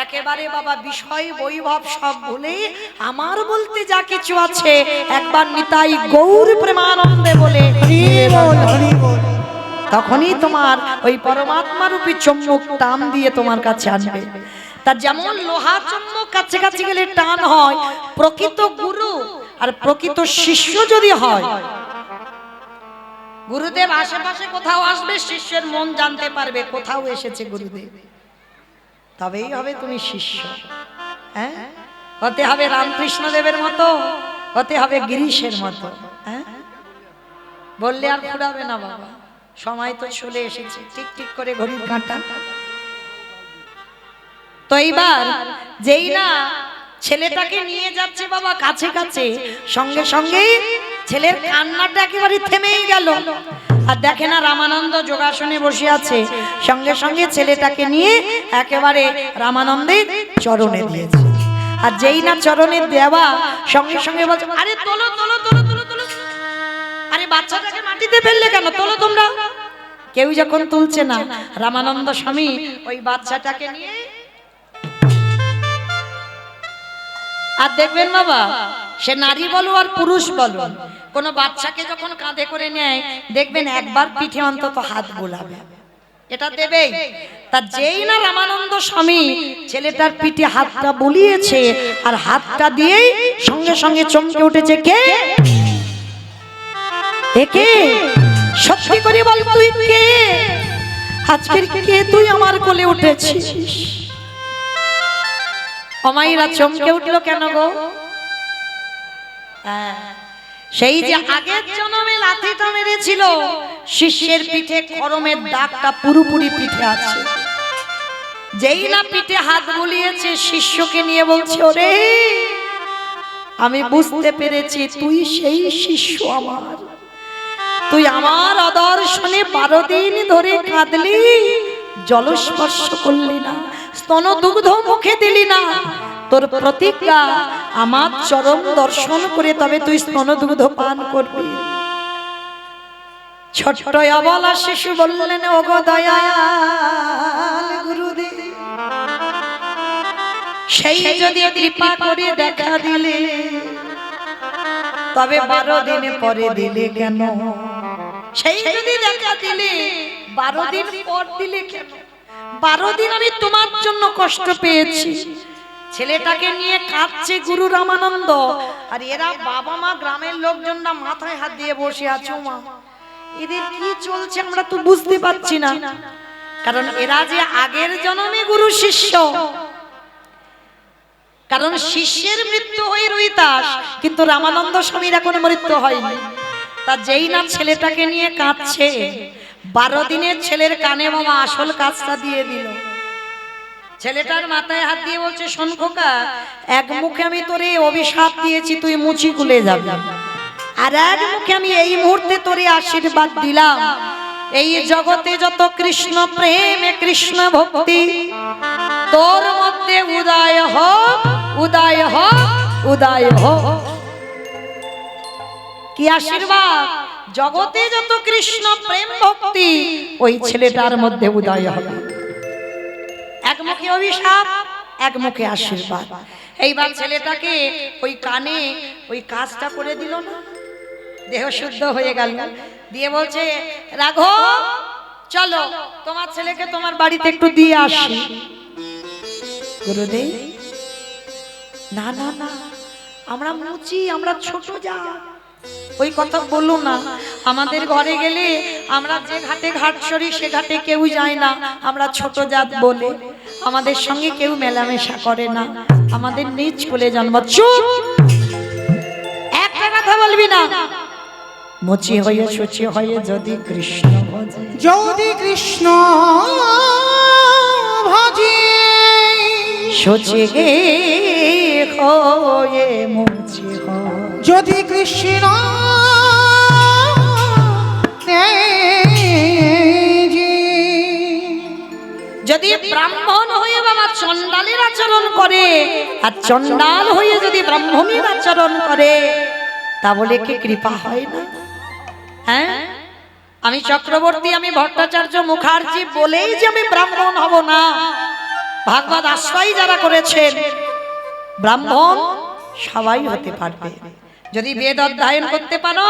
একেবারে বাবা বিষয় বৈভব সব ভুলে আমার বলতে যা কিছু আছে একবার নিতাই গৌর প্রেমানন্দে বলে তখনই তোমার ওই পরমাত্মা রূপী চুম্বক টান দিয়ে তোমার কাছে আনবে। তা যেমন লোহা চুম্বক কাছে কাছে গেলে টান হয়, প্রকৃত গুরু আর প্রকৃত শিষ্য যদি হয়, গুরুদেব আশেপাশে কোথাও আসবে, শিষ্যের মন জানতে পারবে কোথাও এসেছে গুরুদেব, তবেই হবে তুমি শিষ্য। হ্যাঁ, হতে হবে রামকৃষ্ণ দেবের মতো, হতে হবে গিরিশের মতো। হ্যাঁ, বললে আর ফুরাবে না বাবা, সময় তো চলে এসেছে, ঠিক ঠিক করে ঘড়ির কাঁটা। তো এইবার যেই না ছেলেটাকে নিয়ে যাচ্ছে বাবা কাছে কাছে, সঙ্গে সঙ্গে ছেলের কান্নাটা একেবারে থেমেই গেল। আর দেখে না রামানন্দ যোগাসনে বসে আছে, সঙ্গে সঙ্গে ছেলেটাকে নিয়ে একেবারে রামানন্দের চরণে দিয়েছে। আর যেই না চরণে দেওয়া সঙ্গে সঙ্গে বলছে, আরে তোলো তোলো তোলো তোলো তোলো, আরে বাচ্চাটাকে মাটিতে ফেললে কেন, তোলো তোমরা। কেউ যখন তুলছে না, রামানন্দ স্বামী ওই বাচ্চাটাকে নিয়ে, আর দেখবেন বাবা সে নারী বলো আর পুরুষ বলো, কোন বাচ্চাকে যখন কাঁধে করে নেয় দেখবেন একবার পিঠে অন্তত হাত বোলাবে, এটা দেবেই। তা যেই না রামানন্দ স্বামী ছেলেটার পিঠে হাতটা বুলিয়েছে, আর হাতটা দিয়েই সঙ্গে সঙ্গে চমকে উঠেছে, কে একে, সত্যি করে বল তুই কে, আজকের কে তুই আমার কোলে উঠেছিস? অমাইরা চমকে উঠলো কেন গো? সেই যে আগের জন্মে লাথিটা মেরেছিল, শিষ্যের পিঠে খড়মের দাগটা পুরোপুরি পিঠে আছে। যেই না পিঠে হাত বুলিয়েছে, শিষ্যকে নিয়ে বলছে, ওরে আমি বুঝতে পেরেছি তুই সেই শিষ্য আমার। তুই আমার অদর্শনে 12 দিন ধরে কাঁদলি, জলস্পর্শ করলি না, স্তন দুগ্ধ মুখে দিলি না। তোর প্রতিজ্ঞা আমার চরণ দর্শন করে তবে তুই স্তন দুগ্ধ পান করবি। ছোট্ট অবলা শিশু বললেন, ওগো দয়াল গুরুদেব, সেই যদি কৃপা করে দেখা দিলে, তবে 12 দিন পরে দিলে কেন? সেই যদি দেখা দিলে 12 দিন পর দিলে কেন? 12 দিন আমি তোমার জন্য কষ্ট পেয়েছি। ছেলেটাকে নিয়ে কাঁদছে গুরু রামানন্দ, আর এরা বাবা মা গ্রামের লোকজনরা মাথায় হাত দিয়ে বসে আছো। মা, এদের কি চলছে আমরা তো বুঝতে পারছি না, কারণ এরা যে আগের জন্মে গুরু শিষ্য। কারণ শিষ্যের মৃত্যু হয় রুইতাস, কিন্তু রামানন্দ স্বামীর এখনো মৃত্যু হয়নি। তা যেই না ছেলেটাকে নিয়ে কাঁদছে, 12 দিনের ছেলের কানে বাবা আসল কাজটা দিয়ে দিল। ছেলেটার মাথায় হাত দিয়ে বলছে, শোন খোকা, এক মুখে আমি তোরে অভিশাপ দিয়েছি তুই মুচি খুলে যাবি, আর এক মুখে আমি এই মুহূর্তে তোরে আশীর্বাদ দিলাম, এই জগতে যত কৃষ্ণ প্রেম কৃষ্ণ ভক্তি তোর মধ্যে উদয় হোক, উদয় হোক, উদয় হোক। কি আশীর্বাদ! জগতে যত কৃষ্ণ প্রেম ভক্তি ওই ছেলেটার মধ্যে উদয় হবে। এক মুখে অভিশাপ, এক মুখে আশীর্বাদ। এইবার ছেলেটাকে ওই কানে ওই কাজটা করে দিল না, দেহ শুদ্ধ হয়ে গেল। দিয়ে বলছে, রাঘব চলো তোমার ছেলেকে তোমার বাড়িতে একটু দিয়ে আসি। গুরুদেব, না না না, আমরা মুচি, আমরা ছোট যা, ওই কথা বলো না। আমাদের ঘরে গেলে আমরা যে ঘাটে ঘাট সরি সে ঘাটে কেউ যায় না, আমরা ছোট জাত বলে আমাদের সঙ্গে কেউ মেলামেশা করে না, আমাদের নিজ বলে জন্ম। চুপ, একটা কথা বলবি না। মুচি হয়ে সুচি হয়ে যদি কৃষ্ণ ভজে, যদি কৃষ্ণ ভজে, সুচি হয়ে মুচি হয়, যদি কৃষ্ণ যদি ব্রাহ্মণ হয়ে বাবা চণ্ডালের আচরণ করে, আর চণ্ডাল হয়ে যদি ব্রাহ্মণের আচরণ করে, তা বলে কি কৃপা হয় না? হ্যাঁ, আমি চক্রবর্তী, আমি ভট্টাচার্য মুখার্জি বলেই যে আমি ব্রাহ্মণ হব না। ভাগবত আশ্রয় যারা করেছেন ব্রাহ্মণ সবাই হতে পারবে, যদি বেদ অধ্যয়ন করতে পারো,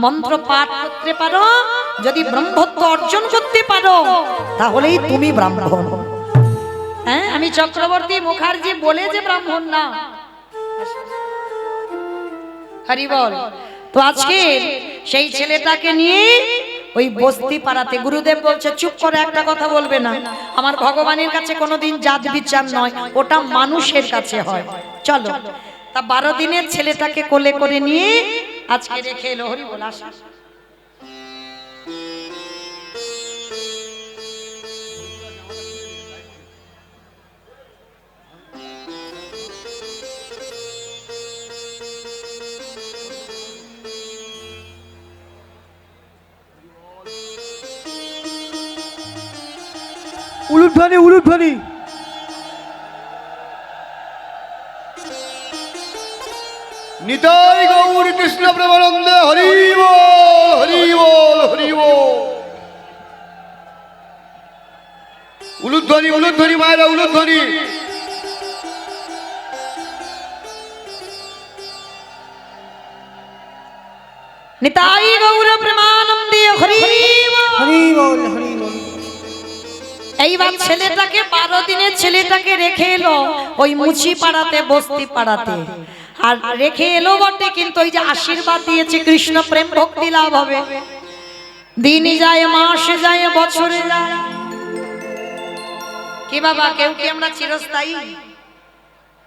মন্ত্র পাঠ করতে পারো, যদি ব্রহ্মত্ব অর্জন করতে পারো, তাহলেই তুমি ব্রাহ্মণ। হ্যাঁ, আমি চক্রবর্তী মুখার্জি বলে যে ব্রাহ্মণ না। হরি বল। তো আজকে সেই ছেলেটাকে নিয়ে ওই বস্তি পাড়াতে গুরুদেব বলছে, চুপ করে একটা কথা বলবে না, আমার ভগবানের কাছে কোনোদিন জাত বিচার নয়, ওটা মানুষের কাছে হয়। চলো। তা 12 দিনের ছেলেটাকে কোলে করে নিয়ে আজকে রেখে এলো। হরি বল। আসা উলুধ্বনি, উলুধ্বনি। নিতাই গৌর কৃষ্ণ প্রেমানন্দে হরি বল, হরি বল, হরি বল। উলুধ্বনি, উলুধ্বনি মায়েরা, উলুধ্বনি। নিতাই গৌর প্রেমানন্দে হরি বল। হরি বল, হরি বল। এইবার ছেলেটাকে 12 দিনের ছেলেটাকে রেখে এলো ওই মুচি পাড়াতে, বস্তি পাড়াতে। আর রেখে এলো বটে, কিন্তু ওই যে আশীর্বাদ দিয়েছে কৃষ্ণ প্রেম ভক্তি লাভ হবে। দিন যায়, মাস যায়, বছরে যায়। কি বাবা, কেউ কি আমরা চিরস্থায়ী?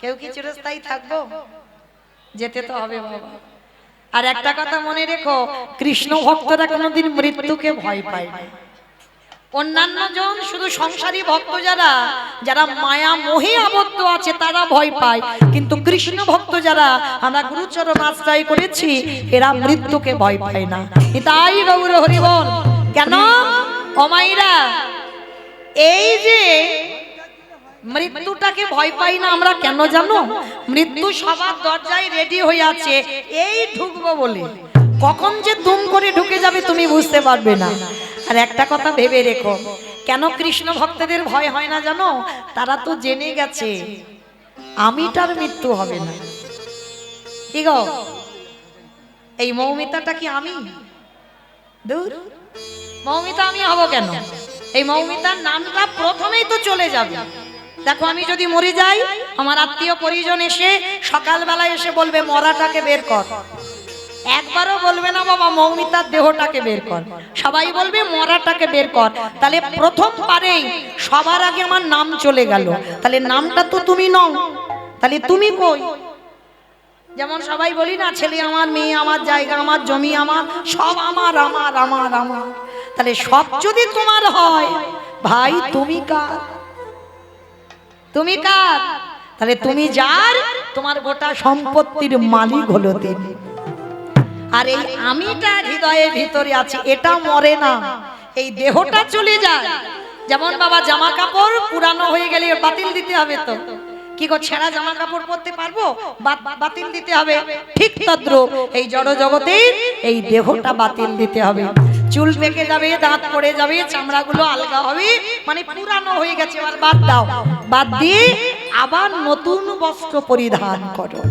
কেউ কি চিরস্থায়ী থাকবো? যেতে তো হবে বাবা। আর একটা কথা মনে রেখো, কৃষ্ণ ভক্তরা কোনোদিন মৃত্যুকে ভয় পায় না। অন্যান্য জন শুধু সংসারী ভক্ত যারা যারা মায়া মোহে আবদ্ধ আছে তারা ভয় পায়, কিন্তু কৃষ্ণ ভক্ত যারা আমরা গুরুচরণ আশ্রয় করেছি এরা মৃত্যুকে ভয় পায় না। তাই গৌর হরি বল। কেন অমাইরা এই যে মৃত্যুটাকে ভয় পাই না আমরা কেন জানো? মৃত্যু সবার দরজায় রেডি হয়ে আছে, এই ঢুকবো বলে। কখন যে দুম করে ঢুকে যাবে তুমি বুঝতে পারবে না। আর একটা কথা ভেবে রেখো, কেন কৃষ্ণ ভক্তদের ভয় হয় না জানো? তারা তো জেনে গেছে আমিটার মৃত্যু হবে না। কি গো, এই মৌমিতাটা কি আমি? দূর, মৌমিতা আমি হব কেন? এই মৌমিতার নামটা প্রথমেই তো চলে যাবে। দেখো আমি যদি মরে যাই, আমার আত্মীয় পরিজন এসে সকালবেলা এসে বলবে মরাটাকে বের কর। একবারও বলবে না বাবা মৌমিতার দেহটাকে বের কর, সবাই বলবে মরাটাকে বের কর। তাহলে প্রথমবারেই সবার আগে আমার নাম চলে গেল। তাহলে নামটা তো তুমি নও, তাহলে তুমি কই? যেমন সবাই বলি না ছেলে আমার, মেয়ে আমার, জায়গা আমার, জমি আমার, সব আমার আমার আমার আমার। তাহলে সব যদি তোমার হয় ভাই তুমি কার? তুমি কার? তাহলে তুমি যার, তোমার গোটা সম্পত্তির মালিক হলো তিনি। আর এই আমিটা হৃদয়ের ভিতরে আছে, এটা মরে না, এই দেহটা চলে যায়। যেমন বাবা জামা কাপড় পুরানো হয়ে গেলে বাতিল দিতে হবে, তো কি গো ছেঁড়া জামা কাপড় পরতে পারবো? বাতিল দিতে হবে। ঠিক তদ্রূপ এই জড় জগতের এই দেহটা বাতিল দিতে হবে। চুল পেকে যাবে, দাঁত পড়ে যাবে, চামড়াগুলো আলগা হবে, মানে পুরানো হয়ে গেছে, এবার বাদ দাও। বাদ দিয়ে আবার নতুন বস্ত্র পরিধান করো,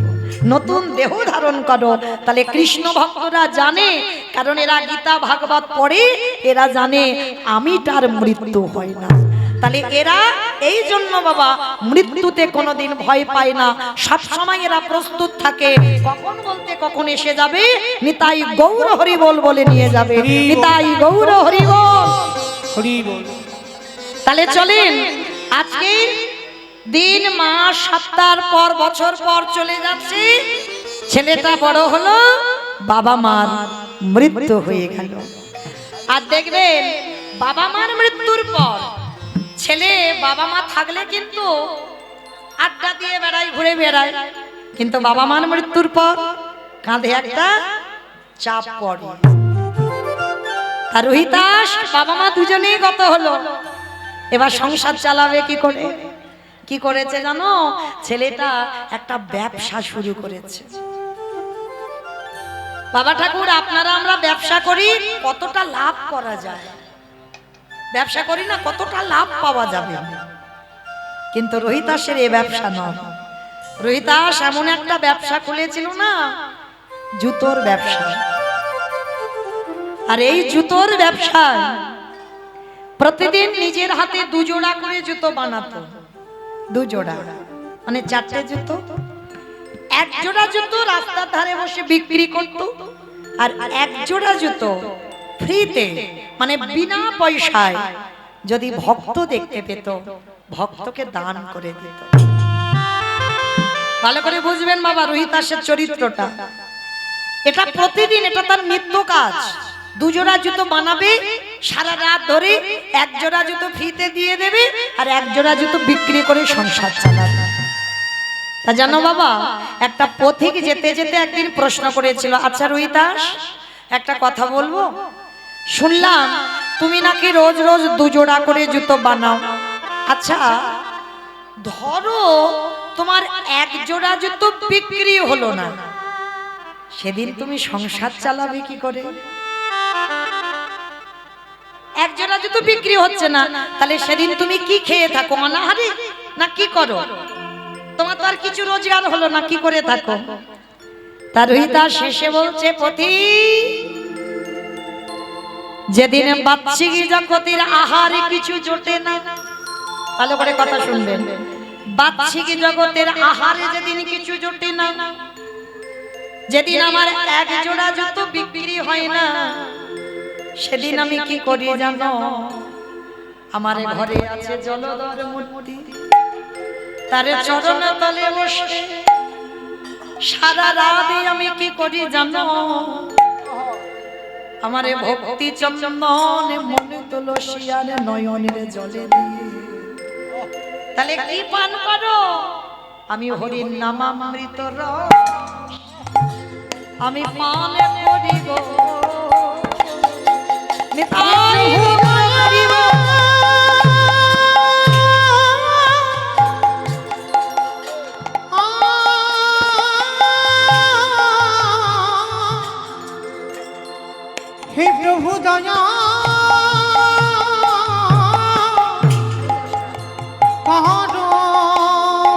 নতুন দেহ ধারণ করো। তাহলে কৃষ্ণ ভক্তরা জানে, কারণ এরা গীতা ভাগবত পড়ে, এরা জানে আমিটার মৃত্যু হয় না। তাহলে এরা এই জন্য বাবা মৃত্যুতে কোনোদিন ভয় পায় না, সব সময় এরা প্রস্তুত থাকে, কখন বলতে কখন এসে যাবে। নিতাই গৌর হরি বল বলে নিয়ে যাবে। নিতাই গৌর হরি বল, হরি বল। তাহলে চলেন আজকে দিন মাস সপ্তাহ পর বছর পর চলে যাচ্ছে, ছেলেটা বড় হলো, বাবা মার মৃত্যু হয়ে গেল। আর দেখবেন বাবা মার মৃত্যুর পর ছেলে বাবা মা থাকলে কিন্তু আড্ডা দিয়ে বেড়ায়, ঘুরে বেড়ায়, কিন্তু বাবা মার মৃত্যুর পর কাঁধে একটা চাপ পড়ে। আর রোহিতাস বাবা মা দুজনেই গত হলো, এবার সংসার চালাবে কি করে? কি করেছে জানো? ছেলেটা একটা ব্যবসা শুরু করেছে। বাবা ঠাকুর আপনারা আমরা ব্যবসা করি, কতটা লাভ করা যায়, ব্যবসা করি না কতটা লাভ পাওয়া যাবে, কিন্তু রোহিতাসের এই ব্যবসা নয়। রোহিতাস এমন একটা ব্যবসা খুলেছিল না, জুতোর ব্যবসা। আর এই জুতোর ব্যবসায় প্রতিদিন নিজের হাতে দুজোড়া করে জুতো বানাতো, দুজোড়া মানে চারটে জুতো। এক জোড়া জুতো রাস্তার ধারে বসে বিক্রি করত, আর এক জোড়া জুতো ফ্রিতে মানে বিনা পয়সায় যদি ভক্ত দেখতে পেত, ভক্তকে দান করে দিত। ভালো করে বুঝবেন বাবা রোহিতাসের চরিত্রটা। এটা প্রতিদিন, এটা তার নিত্য কাজ। দুজোড়া জুতো বানাবে, সারা রাত ধরে এক জোড়া জুতো ফ্রিতে দিয়ে দেবে, আর এক জোড়া জুতো বিক্রি করে সংসার চালাবে। তা জানো বাবা, একটা পথিক যেতে যেতে একদিন প্রশ্ন করেছিল, আচ্ছা রোহিতাস একটা কথা বলবো, শুনলাম তুমি নাকি রোজ রোজ দুজোড়া করে জুতো বানাও, আচ্ছা ধরো তোমার এক জোড়া জুতো বিক্রি হলো না, সেদিন তুমি সংসার চালাবে কি করে? এক জোড়া জুতো বিক্রি হচ্ছে না, তাহলে সেদিন তুমি কি খেয়ে থাকো? অনাহারে না কি করো? তোমার তো আর কিছু রোজগার হলো না, কি করে থাকো? তার রোহিতাস শেষে বলছে, পথি যেদিন বাচ্চিক জগতের আহারে কিছু জোটে না, ভালো করে কথা শুনবেন, বাচ্চিক জগতের আহারে যেদিন কিছু জোটে না, যেদিন আমার এক জোড়া জুতো বিক্রি হয় না, সেদিন আমি কি করি জানো? আমার ঘরে আছে জলধর মূর্তি, তার চরণ তলে বসে সারা রাত আমি কি করি জানো? আমারে ভক্তি চন্দন মনে তুলসী আর নয়নের জলে দিয়ে। তাহলে কি পান করো? আমি হরির নামামৃত রস আমি পান করি গো নিতাই করিব। হে প্রভু দয়া করো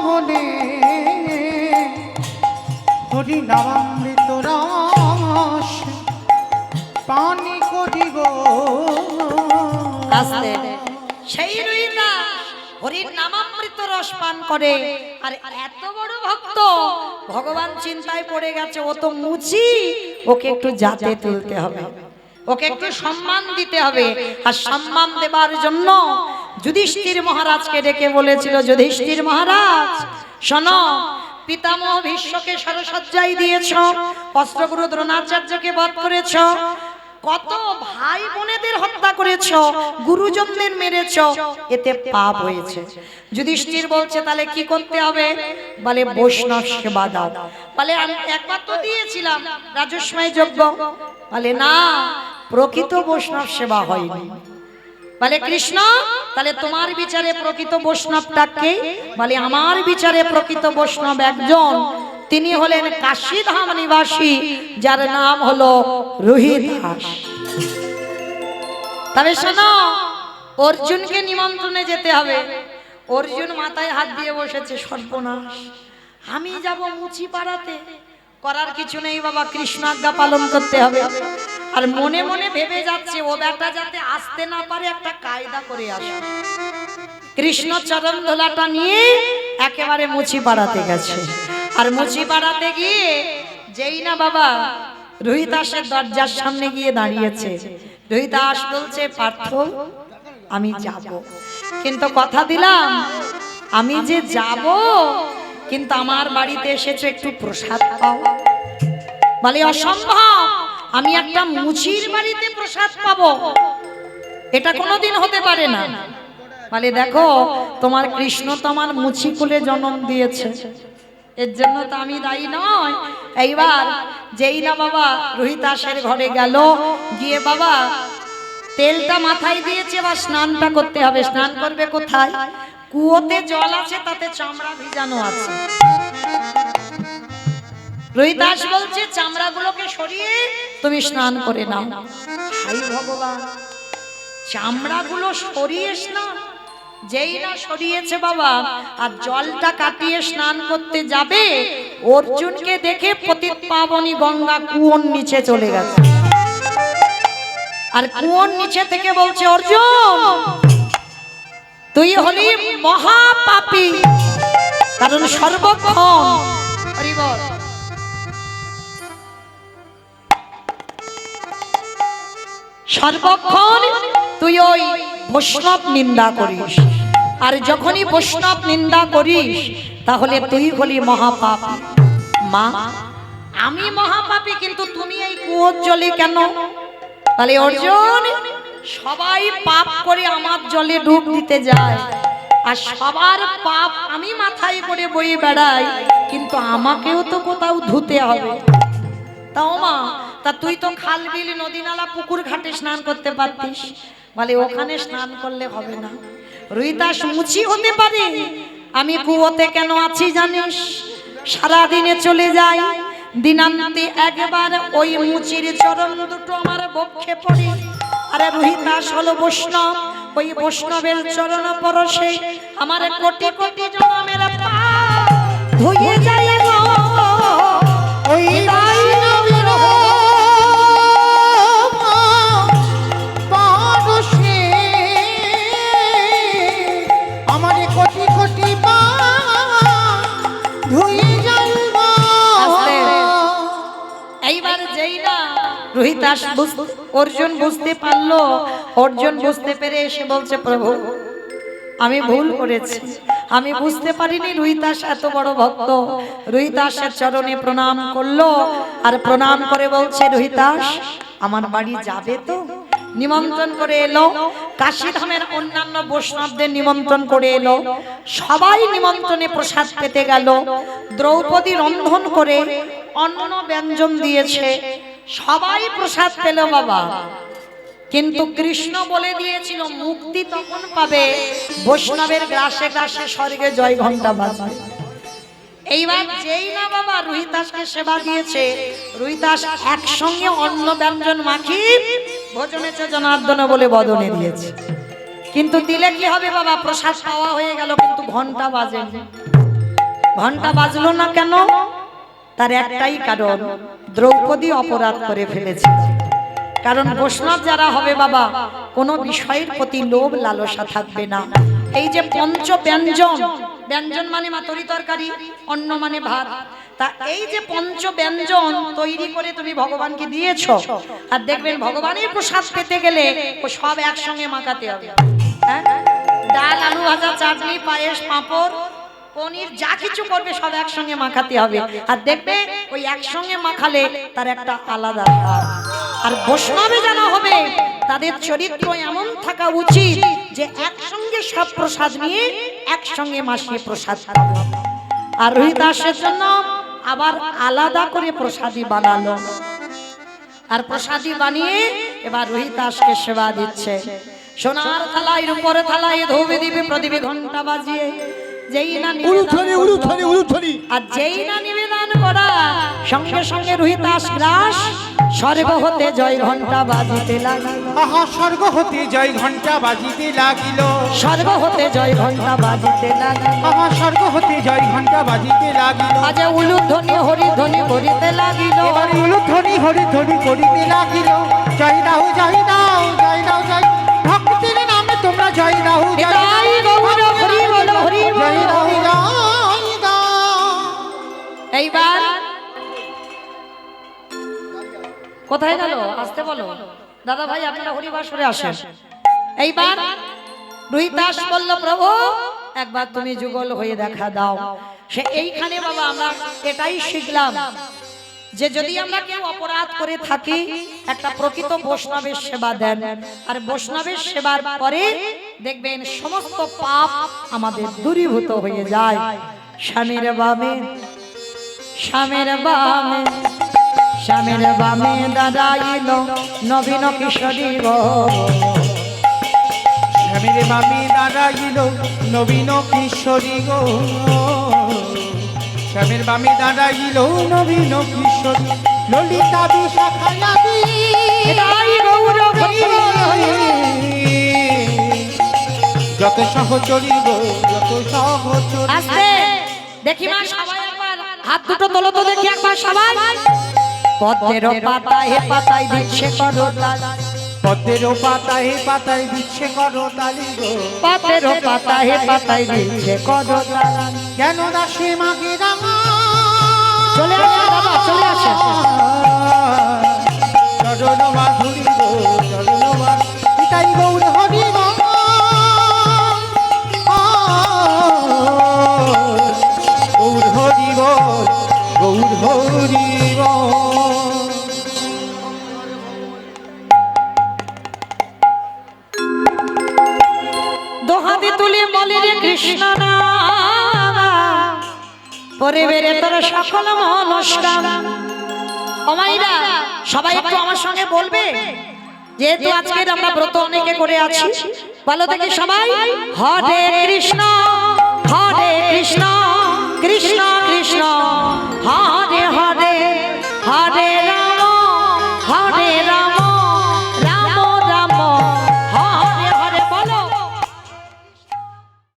বলে হরি নামামৃত রস পানি করিব। আস্তে সেই রুইনা হরির নামামৃত রস পান করে। আর এত বড় ভক্ত ভগবান চিন্তায় পড়ে গেছে, ও তো মুচি, ওকে একটু জাতে তুলতে হবে, ওকে একটু সম্মান দিতে হবে। আর সম্মান দেবার জন্য যুধিষ্ঠির মহারাজকে ডেকে বলেছিল, যুধিষ্ঠির মহারাজ শোনো, পিতামহ ভীষ্মকে সরসজ্জায় দিয়েছ, অস্ত্রগুরু দ্রোণাচার্যকে বধ করেছ, কত ভাই বোনেদের হত্যা করেছ, গুরুজনদের মেরেছ, এতে পাপ হয়েছে। যুধিষ্ঠির বলছে তাহলে কি করতে হবে? বলে বৈষ্ণব সেবা দাও। বলে আমি একবার তো দিয়েছিলাম রাজস্বয় যজ্ঞ। বলে না, প্রকৃত বৈষ্ণব সেবা হয়নি। বলে কৃষ্ণ তাহলে তোমার বিচারে প্রকৃত বৈষ্ণবটাকে? বলে আমার বিচারে প্রকৃত বৈষ্ণব একজন, তিনি হলেন কাশীধাম নিবাসী, যার নাম হলো রোহিদাস। তবে শোনো, অর্জুনকে নিমন্ত্রণে যেতে হবে। অর্জুন মাথায় হাত দিয়ে বসেছে, সর্বনাশ, আমি যাব মুচি পাড়াতে? করার কিছু নেই বাবা, কৃষ্ণ আজ্ঞা পালন করতে হবে। আর মনে মনে ভেবে যাচ্ছে ও বেটা যাতে আসতে না পারে একটা কায়দা করে আসে। কৃষ্ণ চরণ ধোলাটা নিয়ে একেবারে মুচি পাড়াতে গেছে। আর মুচি পাড়াতে গিয়ে যেই না বাবা রোহিদাসের দরজার সামনে গিয়ে দাঁড়িয়েছে, রোহিদাস বলছে, পার্থ আমি যাব, কিন্তু কথা দিলাম আমি যে যাব, কিন্তু আমার বাড়িতে এসেছে একটু প্রসাদ পাও। বলে অসম্ভব, আমি একটা মুচির বাড়িতে প্রসাদ পাবো, এটা কোনোদিন হতে পারে না। বলে দেখো, তোমার কৃষ্ণ তো আমার মুচি কুলে জন্ম দিয়েছে, এর জন্য তো আমি দায়ী নয়। এইবার যেই না বাবা রোহিদাসের ঘরে গেল, গিয়ে বাবা তেলটা মাথায় দিয়েছে, বা স্নানটা করতে হবে। স্নান করবে কোথায়? কুয়োতে জল আছে, তাতে চামড়া ভিজানো আছে। রোহিদাস বলছে চামড়াগুলোকে সরিয়ে তুমি স্নান করে নাও। হাই ভগবান, চামড়াগুলো সরিয়ে স্নান? যেই না সরিয়েছে বাবা, আর জলটা কাটিয়ে স্নান করতে যাবে, অর্জুনকে দেখে পতিত পাবনী গঙ্গা কুয়োর নিচে চলে গেছে। আর কুয়োর নিচে থেকে বলছে, অর্জুন তুই হলি মহাপাপী, কারণ সর্বক্ষণ হরি বল সর্বক্ষণ তুই ওই বৈষ্ণব নিন্দা করিস। আর যখনই বৈষ্ণব নিন্দা করিস, তাহলে তুই হলি মহাপাপী। মা আমি মহাপাপী, কিন্তু তুমি এই কুয়োর জলে কেন? তাহলে অর্জুন, সবাই পাপ করে আমার জলে ডুব দিতে যায়, আর সবার পাপ আমি মাথায় করে বয়ে বেড়াই, কিন্তু আমাকেও তো কোথাও ধুতে হবে। তাও মা, তা তুই তো খাল বিল নদী নালা পুকুর ঘাটে স্নান করতে পারতিস। বলে ওখানে স্নান করলে হবে না, রোহিদাস মুচি হতে পারে, আমি কুয়োতে কেন আছি জানিস? সারা দিনে চলে যাই, দিনান্তে একবার ওই মুচির চরণ দুটো আমার বক্ষে পড়ে। আরে রোহিদাস হলো বৈষ্ণব, ওই বৈষ্ণবের চরণ পরশে আমার কোটি কোটি জনমের পাপ ধুয়ে যায় গো। ওই বৈষ্ণবের পরশে আমার কোটি কোটি পাপ ধুয়ে যায় গো। এইবার যেই না রোহিদাস অর্জুন বুঝতে পারলো, অর্জুন বুঝতে পেরে এসে বলছে, প্রভু আমি ভুল করেছি, আমি বুঝতে পারিনি রোহিদাস এত বড় ভক্ত। রোহিদাসের চরণে প্রণাম করলো, আর প্রণাম করে বলছে, রোহিদাস আমার বাড়ি যাবে তো? নিমন্ত্রণ করে এলো। কাশীধামের অন্যান্য বৈষ্ণবদের নিমন্ত্রণ করে এলো। সবাই নিমন্ত্রণে প্রসাদ পেতে গেল। দ্রৌপদী রন্ধন করে অন্ন ব্যঞ্জন দিয়েছে, সবাই প্রসাদ পেল বাবা। কিন্তু কৃষ্ণ বলে দিয়েছিল মুক্তি তখন পাবে বৈষ্ণবের গ্রাসে গ্রাসে স্বর্গে জয় ঘন্টা বাজবে। এইবার যেই না বাবা রোহিতাসকে সেবা দিয়েছে, রোহিতাস একসঙ্গে অন্ন ব্যঞ্জন মাখি ভোজনেছে জনার্দন বলে বদনে দিয়েছে। কিন্তু দিলে কি হবে বাবা, প্রসাদ পাওয়া হয়ে গেল কিন্তু ঘন্টা বাজেনি। ঘন্টা বাজলো না কেন? তার একটাই কারণ, দ্রৌপদী অপরাধ করে ফেলেছে। কারণ বৈষ্ণব যারা হবে বাবা, কোনো বিষয়ের প্রতি লোভ লালসা থাকবে না। এই যে পঞ্চ ব্যঞ্জন, ব্যঞ্জন মানে তরি তরকারি, অন্ন মানে ভাত, তা এই যে পঞ্চ ব্যঞ্জন তৈরি করে তুমি ভগবানকে দিয়েছো, আর দেখবেন ভগবানের প্রসাদ পেতে গেলে ও সব একসঙ্গে মাখাতে হবে। হ্যাঁ, ডাল, আলু ভাজা, চাটনি, পায়েস, পাঁপড়, পনির, যা কিছু করবে সব একসঙ্গে মাখাতে হবে। আর দেখবে ওই একসঙ্গে মাখালে তার একটা আলাদা ভাব। আর বৈষ্ণবে জানা হবে তাদের চরিত্র এমন থাকা উচিত যে একসঙ্গে সব প্রসাদ নিয়ে একসঙ্গে মাসিয়ে প্রসাদ খাবে। আর রোহিদাসের জন্য আবার আলাদা করে প্রসাদী বানালো, আর প্রসাদী বানিয়ে এবার রোহিদাসকে সেবা দিচ্ছে। সোনার থালায়, রূপোর থালায় ধূপে দিবে প্রদীপে ঘন্টা বাজিয়ে, যেই না আর যেই না নিবেদন করা সঙ্গে সঙ্গে রোহিতাস গ্রাস স্বর্গ হতে জয় ঘন্টা বাজিতে লাগিল। আহা, স্বর্গ হতে জয় ঘন্টা বাজিতে লাগিল। স্বর্গ হতে জয় ঘন্টা বাজিতে লাগিল। আহা, স্বর্গ হতে জয় ঘন্টা বাজিতে লাগিল। আজ উলুধ্বনি হরিধ্বনি করিতে লাগিল। এবার উলুধ্বনি হরিধ্বনি করিতে লাগিল। জয় দাও, জয় দাও, জয় দাও, জয় ভক্তির নামে তোমরা জয় দাও, জয় জয় গৌর হরি বল, হরি বল। জয় দাও, জয় দাও। এইবার কোথায় গেল? আসতে বলো দাদা ভাই, আপনারা হরিবাসরে আসেন। এইবার রোহিতাস বলল, প্রভু একবার তুমি যুগল হয়ে দেখা দাও। সে এইখানে বাবা আমরা এটাই শিখলাম যে যদি আমরা কেউ অপরাধ করে থাকি, একটা প্রকৃত বৈষ্ণবের সেবা দেন, আর বৈষ্ণবের সেবার পরে দেখবেন সমস্ত পাপ আমাদের দূরীভূত হয়ে যায়। স্বামীর বামে, স্বামীর বামে, স্বামীর বামে দাঁড়াইল নবীন কিশোরী গো। স্বামীর বামে দাঁড়াইল নবীন কিশোরী গো। স্বামীর বামে দাঁড়াইল নবীন কিশোরী, ললিতা বিশাখায়াদি এটাই গৌর ভক্তি। যত সহচরী গো, যত সহচরী। আস্তে দেখি মা, সবাই একবার হাত দুটো তোলো তো দেখি একবার সবাই। পদ্মের পাতায় পাতায় দিচ্ছে করতাল, পদ্মের পাতায় পাতায় দিচ্ছে করতালি গো। পদ্মের পাতায় পাতায় দিচ্ছে করতাল। কেন দাসে মাগে রাঙা, চলে আসে বাবা, চলে আসে। চরণ মাধুরী গো, চরণ মাধুরী, তাই গৌর হরি গো। গৌর হরি বল, গৌর হরি বল। দোহাতে তুলে বলে রে কৃষ্ণ নাম, পরে বেরে তোর সকল মনস্কাম। অমাইরা সবাই একটু আমার সঙ্গে বলবে, যেহেতু আজকে আমরা ব্রত অনেকে করে আছি, ভালো থেকে সবাই হরে কৃষ্ণ, হরে কৃষ্ণ,